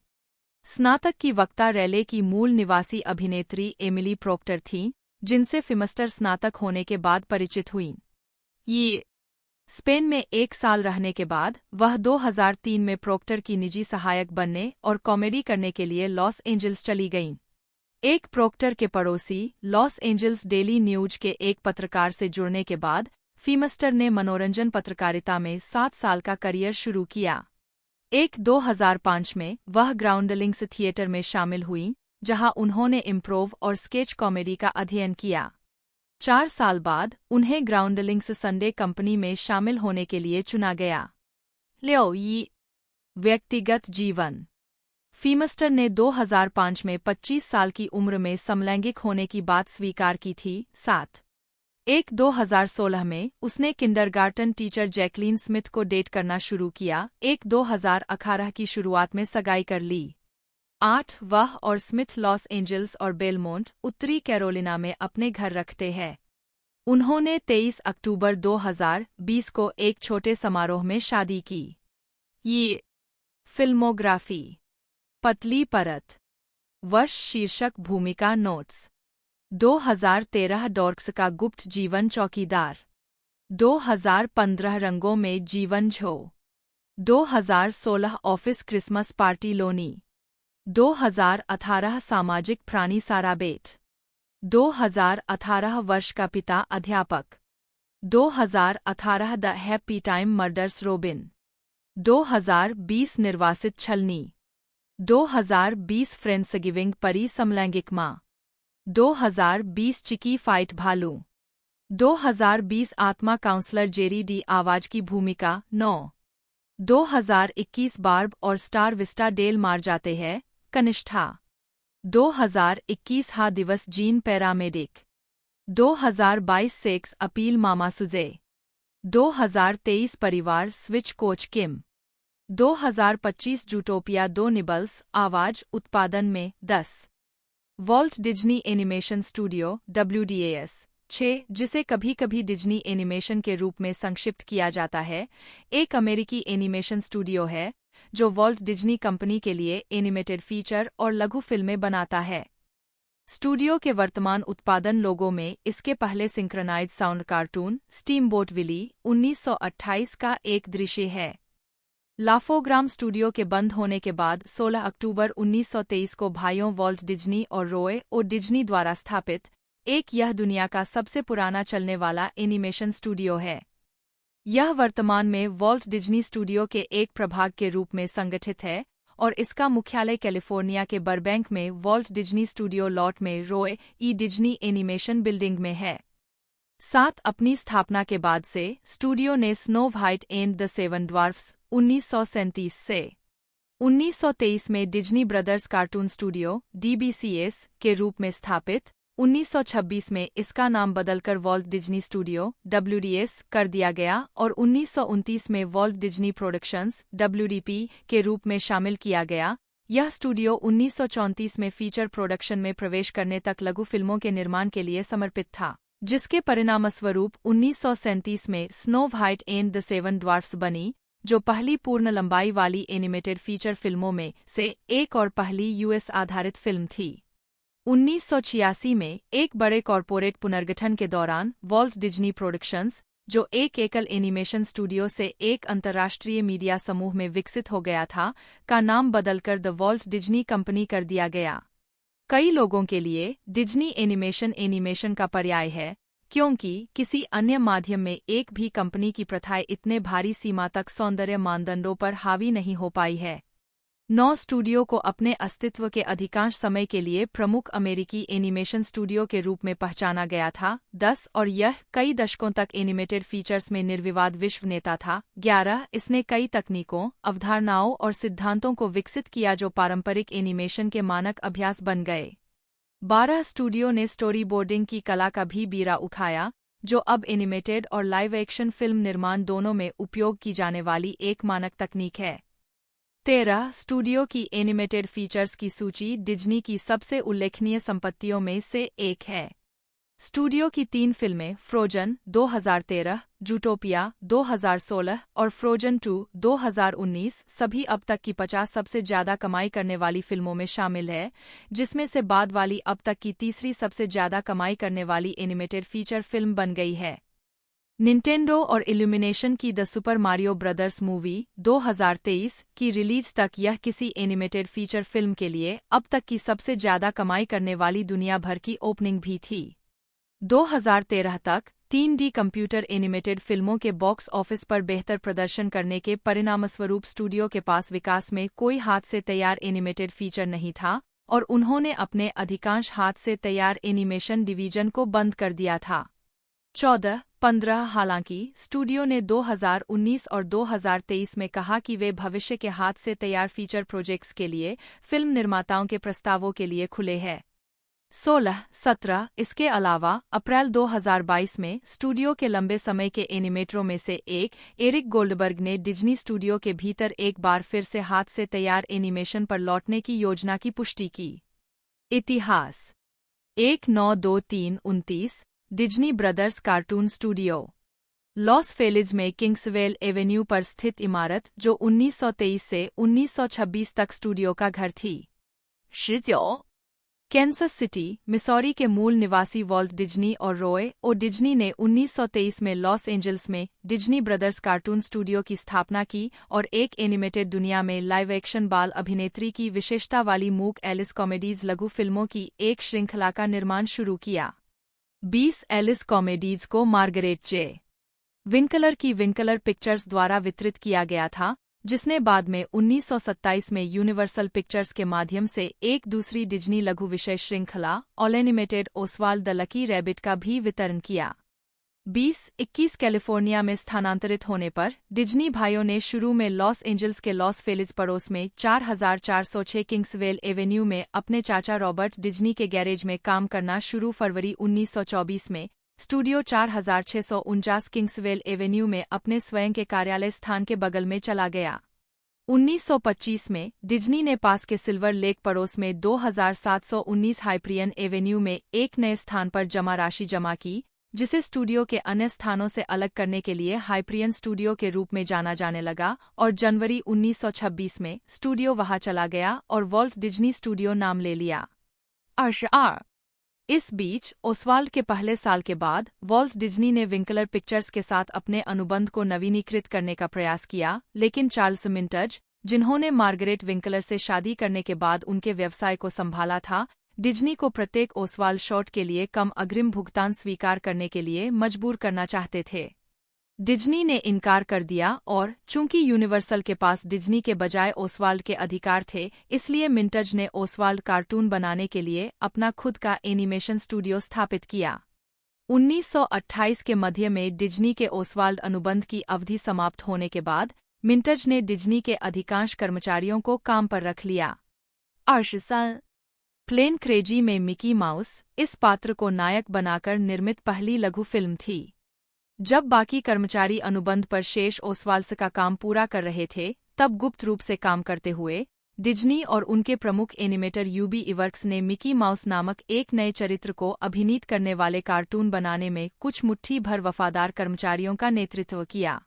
स्नातक की वक्ता रैले की मूल निवासी अभिनेत्री एमिली प्रोक्टर थीं, जिनसे फिमस्टर स्नातक होने के बाद परिचित हुईं। ये स्पेन में 1 साल रहने के बाद वह 2003 में प्रोक्टर की निजी सहायक बनने और कॉमेडी करने के लिए लॉस एंजल्स चली गईं। एक प्रोक्टर के पड़ोसी लॉस एंजल्स डेली न्यूज के एक पत्रकार से जुड़ने के बाद फिमस्टर ने मनोरंजन पत्रकारिता में 7 साल का करियर शुरू किया। 2005 में वह ग्राउंडलिंग्स थिएटर में शामिल हुईं, जहां उन्होंने इम्प्रोव और स्केच कॉमेडी का अध्ययन किया। 4 साल बाद उन्हें ग्राउंडलिंग्स संडे कंपनी में शामिल होने के लिए चुना गया। व्यक्तिगत जीवन। फिमस्टर ने 2005 में 25 साल की उम्र में समलैंगिक होने की बात स्वीकार की थी। 2016 में उसने किंडरगार्टन टीचर जैकलीन स्मिथ को डेट करना शुरू किया। 2018 की शुरुआत में सगाई कर ली। 8 वह और स्मिथ लॉस एंजल्स और बेलमोंट, उत्तरी कैरोलिना में अपने घर रखते हैं। उन्होंने 23 अक्टूबर 2020 को एक छोटे समारोह में शादी की। ये फिल्मोग्राफी। पतली परत। वर्ष शीर्षक भूमिका नोट्स। 2013 डॉर्क्स का गुप्त जीवन चौकीदार। 2015 रंगों में जीवन झो। 2016 ऑफिस क्रिसमस पार्टी लोनी। 2018 सामाजिक प्राणी साराबेट। 2018 वर्ष का पिता अध्यापक। 2018 the happy time murders robin. 2020 निर्वासित छलनी। 2020 फ्रेंड्सगिविंग परी समलैंगिक मां। 2020 चिकी फाइट भालू। 2020 आत्मा काउंसलर जेरी डी आवाज की भूमिका 9। 2021 बार्ब और स्टार विस्टा डेल मार जाते हैं, कनिष्ठा। 2021 हा दिवस जीन पैरामेडिक। 2022 सेक्स अपील मामा सुजे। 2023 परिवार स्विच कोच किम। 2025 जूटोपिया 2 निबल्स आवाज उत्पादन में 10। Vault Disney animation studio WDAS 6, जिसे कभी कभी डिज्नी एनिमेशन के रूप में संक्षिप्त किया जाता है, एक अमेरिकी एनिमेशन स्टूडियो है जो वॉल्ट डिज्नी कंपनी के लिए एनिमेटेड फीचर और लघु फिल्में बनाता है। स्टूडियो के वर्तमान उत्पादन लोगों में इसके पहले synchronize sound cartoon Steamboat Willie 1928 का एक दृश्य है। लाफोग्राम स्टूडियो के बंद होने के बाद 16 अक्टूबर 1923 को भाइयों वॉल्ट डिज्नी और रॉय ओ डिज्नी द्वारा स्थापित यह दुनिया का सबसे पुराना चलने वाला एनिमेशन स्टूडियो है। यह वर्तमान में वॉल्ट डिज्नी स्टूडियो के एक प्रभाग के रूप में संगठित है और इसका मुख्यालय कैलिफोर्निया के बरबैंक में वॉल्ट डिज्नी स्टूडियो लॉट में रॉय ई डिज्नी एनिमेशन बिल्डिंग में है। 7 अपनी स्थापना के बाद से स्टूडियो ने snow white and the 7 dwarfs 1937 से 1923 में Disney brothers cartoon studio DBCS के रूप में स्थापित। 1926 में इसका नाम बदलकर वॉल्ट डिज्नी स्टूडियो WDS कर दिया गया और 1929 में वॉल्ट डिज्नी प्रोडक्शंस WDP के रूप में शामिल किया गया। यह स्टूडियो 1934 में फीचर प्रोडक्शन में प्रवेश करने तक लघु फिल्मों के निर्माण के लिए समर्पित था, जिसके परिणामस्वरूप 1937 में snow white and the 7 dwarfs बनी, जो पहली पूर्ण लंबाई वाली एनिमेटेड फीचर फिल्मों में से एक और पहली US आधारित फिल्म थी। 1986 में एक बड़े कॉरपोरेट पुनर्गठन के दौरान वॉल्ट डिज्नी प्रोडक्शंस, जो एक एकल एनिमेशन स्टूडियो से एक अंतर्राष्ट्रीय मीडिया समूह में विकसित हो गया था, का नाम बदलकर द वॉल्ट डिज्नी कंपनी कर दिया गया। कई लोगों के लिए डिज्नी एनिमेशन का पर्याय है, क्योंकि किसी अन्य माध्यम में एक भी कंपनी की प्रथाएं इतने भारी सीमा तक सौंदर्य मानदंडों पर हावी नहीं हो पाई है। 9 स्टूडियो को अपने अस्तित्व के अधिकांश समय के लिए प्रमुख अमेरिकी एनिमेशन स्टूडियो के रूप में पहचाना गया था। 10 और यह कई दशकों तक एनिमेटेड फीचर्स में निर्विवाद विश्व नेता था। 11 इसने कई तकनीकों, अवधारणाओं और सिद्धांतों को विकसित किया जो पारंपरिक एनिमेशन के मानक अभ्यास बन गए। 12 स्टूडियो ने स्टोरी बोर्डिंग की कला का भी बीड़ा उठाया, जो अब एनिमेटेड और लाइव एक्शन फिल्म निर्माण दोनों में उपयोग की जाने वाली एक मानक तकनीक है। 13 स्टूडियो की एनिमेटेड फीचर्स की सूची डिज्नी की सबसे उल्लेखनीय संपत्तियों में से एक है। स्टूडियो की 3 फिल्में फ्रोजन 2013, जूटोपिया 2016 और फ्रोजन 2 2019 सभी अब तक की 50 सबसे ज्यादा कमाई करने वाली फिल्मों में शामिल है, जिसमें से बाद वाली अब तक की तीसरी सबसे ज्यादा कमाई करने वाली एनिमेटेड फीचर फिल्म बन गई है। निंटेंडो और इल्यूमिनेशन की the super Mario brothers movie 2023 की रिलीज तक यह किसी एनिमेटेड फीचर फिल्म के लिए अब तक की सबसे ज्यादा कमाई करने वाली दुनिया भर की ओपनिंग भी थी। 2013 तक 3D कंप्यूटर एनिमेटेड फिल्मों के बॉक्स ऑफिस पर बेहतर प्रदर्शन करने के परिणामस्वरूप स्टूडियो के पास विकास में कोई हाथ से तैयार एनिमेटेड फीचर नहीं था और उन्होंने अपने अधिकांश हाथ से तैयार एनिमेशन डिवीजन को बंद कर दिया था। 14-15 हालांकि स्टूडियो ने 2019 और 2023 में कहा कि वे भविष्य के हाथ से तैयार फीचर प्रोजेक्ट्स के लिए फिल्म निर्माताओं के प्रस्तावों के लिए खुले हैं। 16-17 इसके अलावा अप्रैल 2022 में स्टूडियो के लंबे समय के एनिमेटरों में से एक एरिक गोल्डबर्ग ने डिज्नी स्टूडियो के भीतर एक बार फिर से हाथ से तैयार एनिमेशन पर लौटने की योजना की पुष्टि की। इतिहास 1-9-2-3-29 Disney brothers cartoon studio Los Feliz में किंग्सवेल एवेन्यू पर स्थित इमारत जो 1923 से 1926 तक स्टूडियो का घर थी। 19कैंसस सिटी, मिसौरी के मूल निवासी वॉल्ट डिज्नी और रॉय ओ डिज्नी ने 1923 में लॉस एंजल्स में डिज्नी ब्रदर्स कार्टून स्टूडियो की स्थापना की और एक एनिमेटेड दुनिया में लाइव एक्शन बाल अभिनेत्री की विशेषता वाली मूक एलिस कॉमेडीज लघु फिल्मों की एक श्रृंखला का निर्माण शुरू किया। 20 एलिस कॉमेडीज को मार्गरेट जे. विंकलर की विंकलर पिक्चर्स द्वारा वितरित किया गया था, जिसने बाद में 1927 में यूनिवर्सल पिक्चर्स के माध्यम से एक दूसरी डिज्नी लघु विषय श्रृंखला all animated Oswald the lucky rabbit का भी वितरण किया। 2021 कैलिफोर्निया में स्थानांतरित होने पर डिज्नी भाइयों ने शुरू में लॉस एंजल्स के लॉस फेलिज पड़ोस में 4406 किंग्सवेल एवेन्यू में अपने चाचा रॉबर्ट डिज्नी के गैरेज में काम करना शुरू। फरवरी 1924 में स्टूडियो 4649 किंग्सवेल एवेन्यू में अपने स्वयं के कार्यालय स्थान के बगल में चला गया। 1925 में डिज्नी ने पास के सिल्वर लेक पड़ोस में 2719 हाइप्रियन एवेन्यू में एक नए स्थान पर जमा राशि जमा की, जिसे स्टूडियो के अन्य स्थानों से अलग करने के लिए हाइप्रियन स्टूडियो के रूप में जाना जाने लगा और जनवरी 1926 में स्टूडियो वहां चला गया और वॉल्ट डिज्नी स्टूडियो नाम ले लिया। इस बीच ओसवाल्ड के पहले साल के बाद वॉल्ट डिज्नी ने विंकलर पिक्चर्स के साथ अपने अनुबंध को नवीनीकृत करने का प्रयास किया, लेकिन चार्ल्स मिंटज, जिन्होंने मार्गरेट विंकलर से शादी करने के बाद उनके व्यवसाय को संभाला था, डिज्नी को प्रत्येक ओसवाल्ड शॉट के लिए कम अग्रिम भुगतान स्वीकार करने के लिए मजबूर करना चाहते थे। डिज्नी ने इनकार कर दिया और चूंकि यूनिवर्सल के पास डिज्नी के बजाय ओसवाल्ड के अधिकार थे, इसलिए मिंटज ने ओसवाल्ड कार्टून बनाने के लिए अपना खुद का एनिमेशन स्टूडियो स्थापित किया। 1928 के मध्य में डिज्नी के ओसवाल्ड अनुबंध की अवधि समाप्त होने के बाद मिंटज ने डिज्नी के अधिकांश कर्मचारियों को काम पर रख लिया। 23 प्लेन क्रेजी में मिकी माउस इस पात्र को नायक बनाकर निर्मित पहली लघु फिल्म थी। जब बाकी कर्मचारी अनुबंध पर शेष ओसवाल्ड्स का काम पूरा कर रहे थे, तब गुप्त रूप से काम करते हुए डिज्नी और उनके प्रमुख एनिमेटर यूबी इवर्क्स ने मिकी माउस नामक एक नए चरित्र को अभिनीत करने वाले कार्टून बनाने में कुछ मुट्ठी भर वफादार कर्मचारियों का नेतृत्व किया।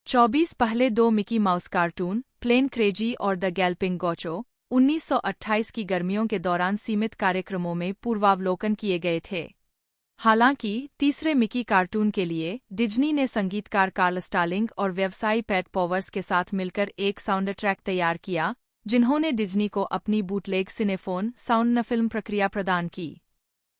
24 पहले 2 Mickey Mouse cartoon, Plane Crazy और द गैल्पिंग गोचो, 1928 की गर्मियों के दौरान सीमित कार्यक्रमों में पूर्वावलोकन किए गए थे। हालांकि तीसरे मिकी कार्टून के लिए डिज्नी ने संगीतकार कार्ल स्टालिंग और व्यवसायी पैट पॉवर्स के साथ मिलकर एक साउंड ट्रैक तैयार किया, जिन्होंने डिज्नी को अपनी bootleg Cinephone sound on film प्रक्रिया प्रदान की।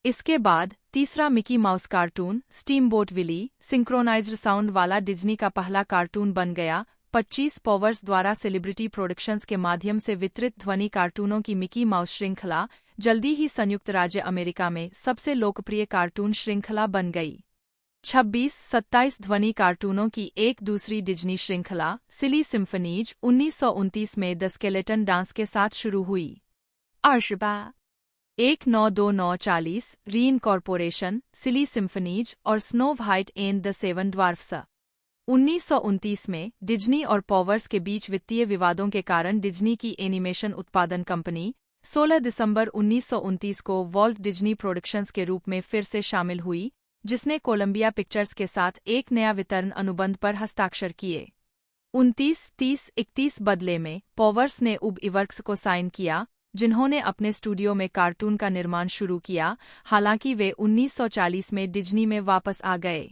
इसके बाद तीसरा Mickey Mouse cartoon Steamboat Willie synchronized sound वाला डिज्नी का पहला कार्टून बन गया। 25 पॉवर्स द्वारा सेलिब्रिटी प्रोडक्शंस के माध्यम से वितरित ध्वनि कार्टूनों की मिकी माउस श्रृंखला जल्दी ही संयुक्त राज्य अमेरिका में सबसे लोकप्रिय कार्टून श्रृंखला बन गई। 26-27 ध्वनि कार्टूनों की एक दूसरी डिज्नी श्रृंखला सिली सिम्फनीज 1929 में द स्केलेटन डांस के साथ शुरू हुई। 1929-40 रीइनकॉर्पोरेशन सिली सिम्फनीज और snow white and the seven dwarfs. 1929 में डिज्नी और पॉवर्स के बीच वित्तीय विवादों के कारण डिज्नी की एनिमेशन उत्पादन कंपनी 16 दिसंबर 1929 को वॉल्ट डिज्नी प्रोडक्शंस के रूप में फिर से शामिल हुई, जिसने कोलंबिया पिक्चर्स के साथ एक नया वितरण अनुबंध पर हस्ताक्षर किए। 29-30-31 बदले में पॉवर्स ने उब इवर्क्स को साइन किया, जिन्होंने अपने स्टूडियो में कार्टून का निर्माण शुरू किया, हालांकि वे 1940 में डिज्नी में वापस आ गए।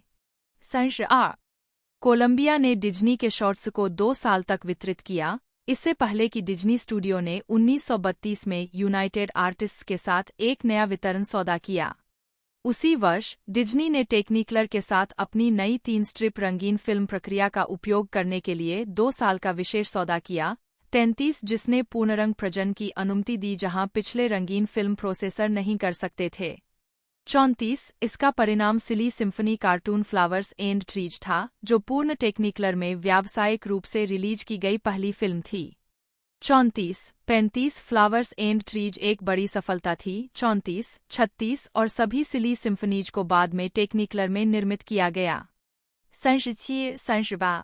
कोलंबिया ने डिज्नी के शॉर्ट्स को 2 साल तक वितरित किया, इससे पहले कि डिज्नी स्टूडियो ने 1932 में यूनाइटेड आर्टिस्ट्स के साथ एक नया वितरण सौदा किया। उसी वर्ष डिज्नी ने टेक्निकलर के साथ अपनी नई 3 स्ट्रिप रंगीन फिल्म प्रक्रिया का उपयोग करने के लिए 2 साल का विशेष सौदा किया। 33 जिसने पूर्णरंग प्रजनन की अनुमति दी जहां पिछले रंगीन फिल्म प्रोसेसर नहीं कर सकते थे। 34 इसका परिणाम silly symphony cartoon flowers and trees था, जो पूर्ण टेक्निकलर में व्यावसायिक रूप से रिलीज की गई पहली फिल्म थी। 34-35 फ्लावर्स एंड ट्रीज एक बड़ी सफलता थी। 34-36 और सभी सिली सिम्फनीज को बाद में टेक्निकलर में निर्मित किया गया। 37-38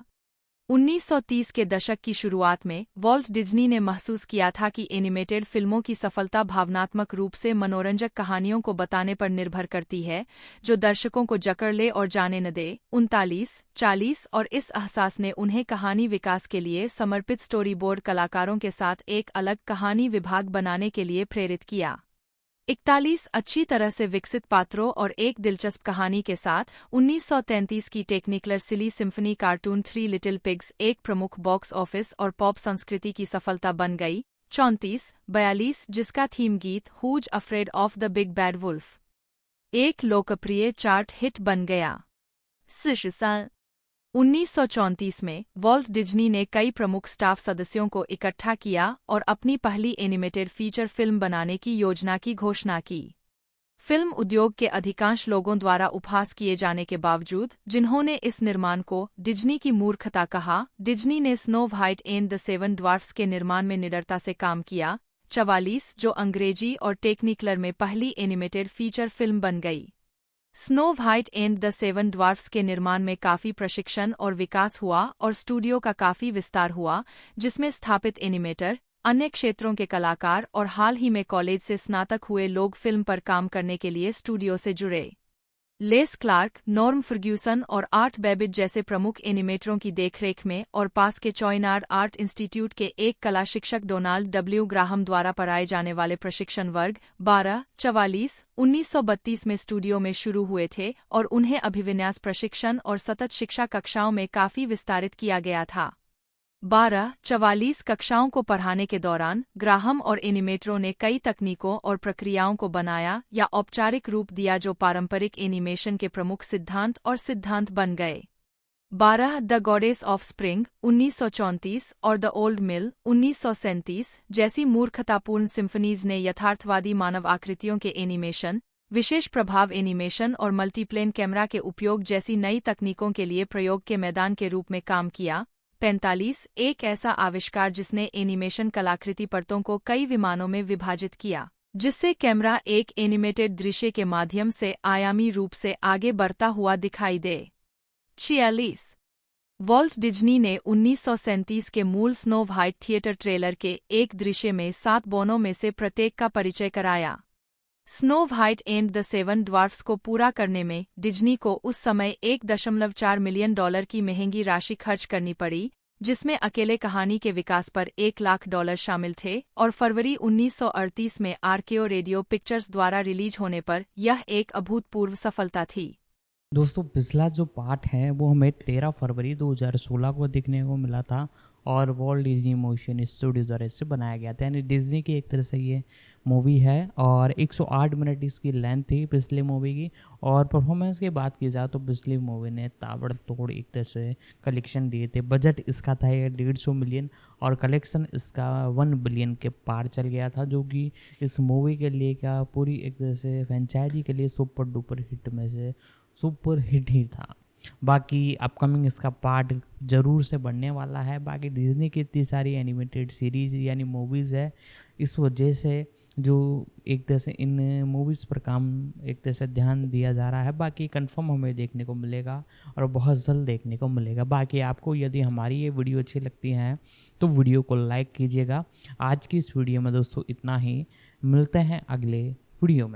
1930 के दशक की शुरुआत में वॉल्ट डिज्नी ने महसूस किया था कि एनिमेटेड फिल्मों की सफलता भावनात्मक रूप से मनोरंजक कहानियों को बताने पर निर्भर करती है, जो दर्शकों को जकड़ ले और जाने न दे। 39-40 और इस एहसास ने उन्हें कहानी विकास के लिए समर्पित स्टोरीबोर्ड कलाकारों के साथ एक अलग कहानी विभाग बनाने के लिए प्रेरित किया। 41 अच्छी तरह से विकसित पात्रों और एक दिलचस्प कहानी के साथ 1933 की टेक्निकलर सिली सिम्फनी कार्टून 3 लिटिल पिग्स एक प्रमुख बॉक्स ऑफिस और पॉप संस्कृति की सफलता बन गई। 34-42 जिसका थीम गीत Who's Afraid of the Big Bad Wolf एक लोकप्रिय चार्ट हिट बन गया। 1934 में वॉल्ट डिज्नी ने कई प्रमुख स्टाफ सदस्यों को इकट्ठा किया और अपनी पहली एनिमेटेड फीचर फिल्म बनाने की योजना की घोषणा की। फिल्म उद्योग के अधिकांश लोगों द्वारा उपहास किए जाने के बावजूद, जिन्होंने इस निर्माण को डिज्नी की मूर्खता कहा, डिज्नी ने snow white and the seven dwarfs के निर्माण में निडरता से काम किया। 44 जो अंग्रेजी और टेक्निकलर में पहली एनिमेटेड फीचर फिल्म बन गई। Snow white and the seven dwarfs के निर्माण में काफी प्रशिक्षण और विकास हुआ और स्टूडियो का काफी विस्तार हुआ, जिसमें स्थापित एनिमेटर, अन्य क्षेत्रों के कलाकार और हाल ही में कॉलेज से स्नातक हुए लोग फिल्म पर काम करने के लिए स्टूडियो से जुड़े। लेस क्लार्क, नॉर्म फर्ग्यूसन और आर्ट बेबिट जैसे प्रमुख एनिमेटरों की देखरेख में और पास के चॉइनार्ड आर्ट इंस्टीट्यूट के एक कला शिक्षक डोनाल्ड डब्ल्यू ग्राहम द्वारा पढ़ाए जाने वाले प्रशिक्षण वर्ग 12-44 1932 में स्टूडियो में शुरू हुए थे और उन्हें अभिविन्यास प्रशिक्षण और सतत शिक्षा कक्षाओं में काफी विस्तारित किया गया था। 12-44 कक्षाओं को पढ़ाने के दौरान ग्राहम और एनिमेटरों ने कई तकनीकों और प्रक्रियाओं को बनाया या औपचारिक रूप दिया जो पारंपरिक एनिमेशन के प्रमुख सिद्धांत और सिद्धांत बन गए। 12 द गॉडेस ऑफ स्प्रिंग 1934 और द ओल्ड मिल 1937 जैसी मूर्खतापूर्ण सिम्फनीज ने यथार्थवादी मानव आकृतियों के एनिमेशन, विशेष प्रभाव एनिमेशन और मल्टीप्लेन कैमरा के उपयोग जैसी नई तकनीकों के लिए प्रयोग के मैदान के रूप में काम किया। 45 एक ऐसा आविष्कार जिसने एनिमेशन कलाकृति परतों को कई विमानों में विभाजित किया, जिससे कैमरा एक एनिमेटेड दृश्य के माध्यम से आयामी रूप से आगे बढ़ता हुआ दिखाई दे। 46 वॉल्ट डिज्नी ने 1937 के मूल स्नो व्हाइट थिएटर ट्रेलर के एक दृश्य में 7 बोनों में से प्रत्येक का परिचय कराया। Snow white and the seven dwarfs को पूरा करने में डिज्नी को उस समय $1.4 मिलियन की महंगी राशि खर्च करनी पड़ी, जिसमें अकेले कहानी के विकास पर $1 लाख शामिल थे, और फरवरी 1938 में आरकेओ रेडियो पिक्चर्स द्वारा रिलीज होने पर यह एक अभूतपूर्व सफलता थी। दोस्तों पिछला जो पार्ट है वो हमें 13 फरवरी 2016 को देखने को मिला था और वॉल्ट डिज्नी मोशन स्टूडियो द्वारा इसे बनाया गया था। यानी डिज्नी की एक तरह से ये मूवी है और 108 मिनट इसकी लेंथ थी पिछली मूवी की। और परफॉर्मेंस की बात की जाए तो पिछली मूवी ने ताबड़तोड़ एक तरह से कलेक्शन दिए थे। बजट इसका था ये 150 मिलियन और कलेक्शन इसका 1 बिलियन के पार चल गया था, जो कि इस मूवी के लिए क्या पूरी एक तरह से फ्रेंचाइजी के लिए सुपर डुपर हिट में से सुपर हिट ही था। बाकी अपकमिंग इसका पार्ट ज़रूर से बढ़ने वाला है। बाकी डिज्नी की इतनी सारी एनिमेटेड सीरीज यानी मूवीज़ है, इस वजह से जो एक तरह से इन मूवीज़ पर काम एक तरह से ध्यान दिया जा रहा है। बाकी कंफर्म हमें देखने को मिलेगा और बहुत जल्द देखने को मिलेगा। बाकी आपको यदि हमारी ये वीडियो अच्छी लगती है तो वीडियो को लाइक कीजिएगा। आज की इस वीडियो में दोस्तों इतना ही, मिलते हैं अगले वीडियो में।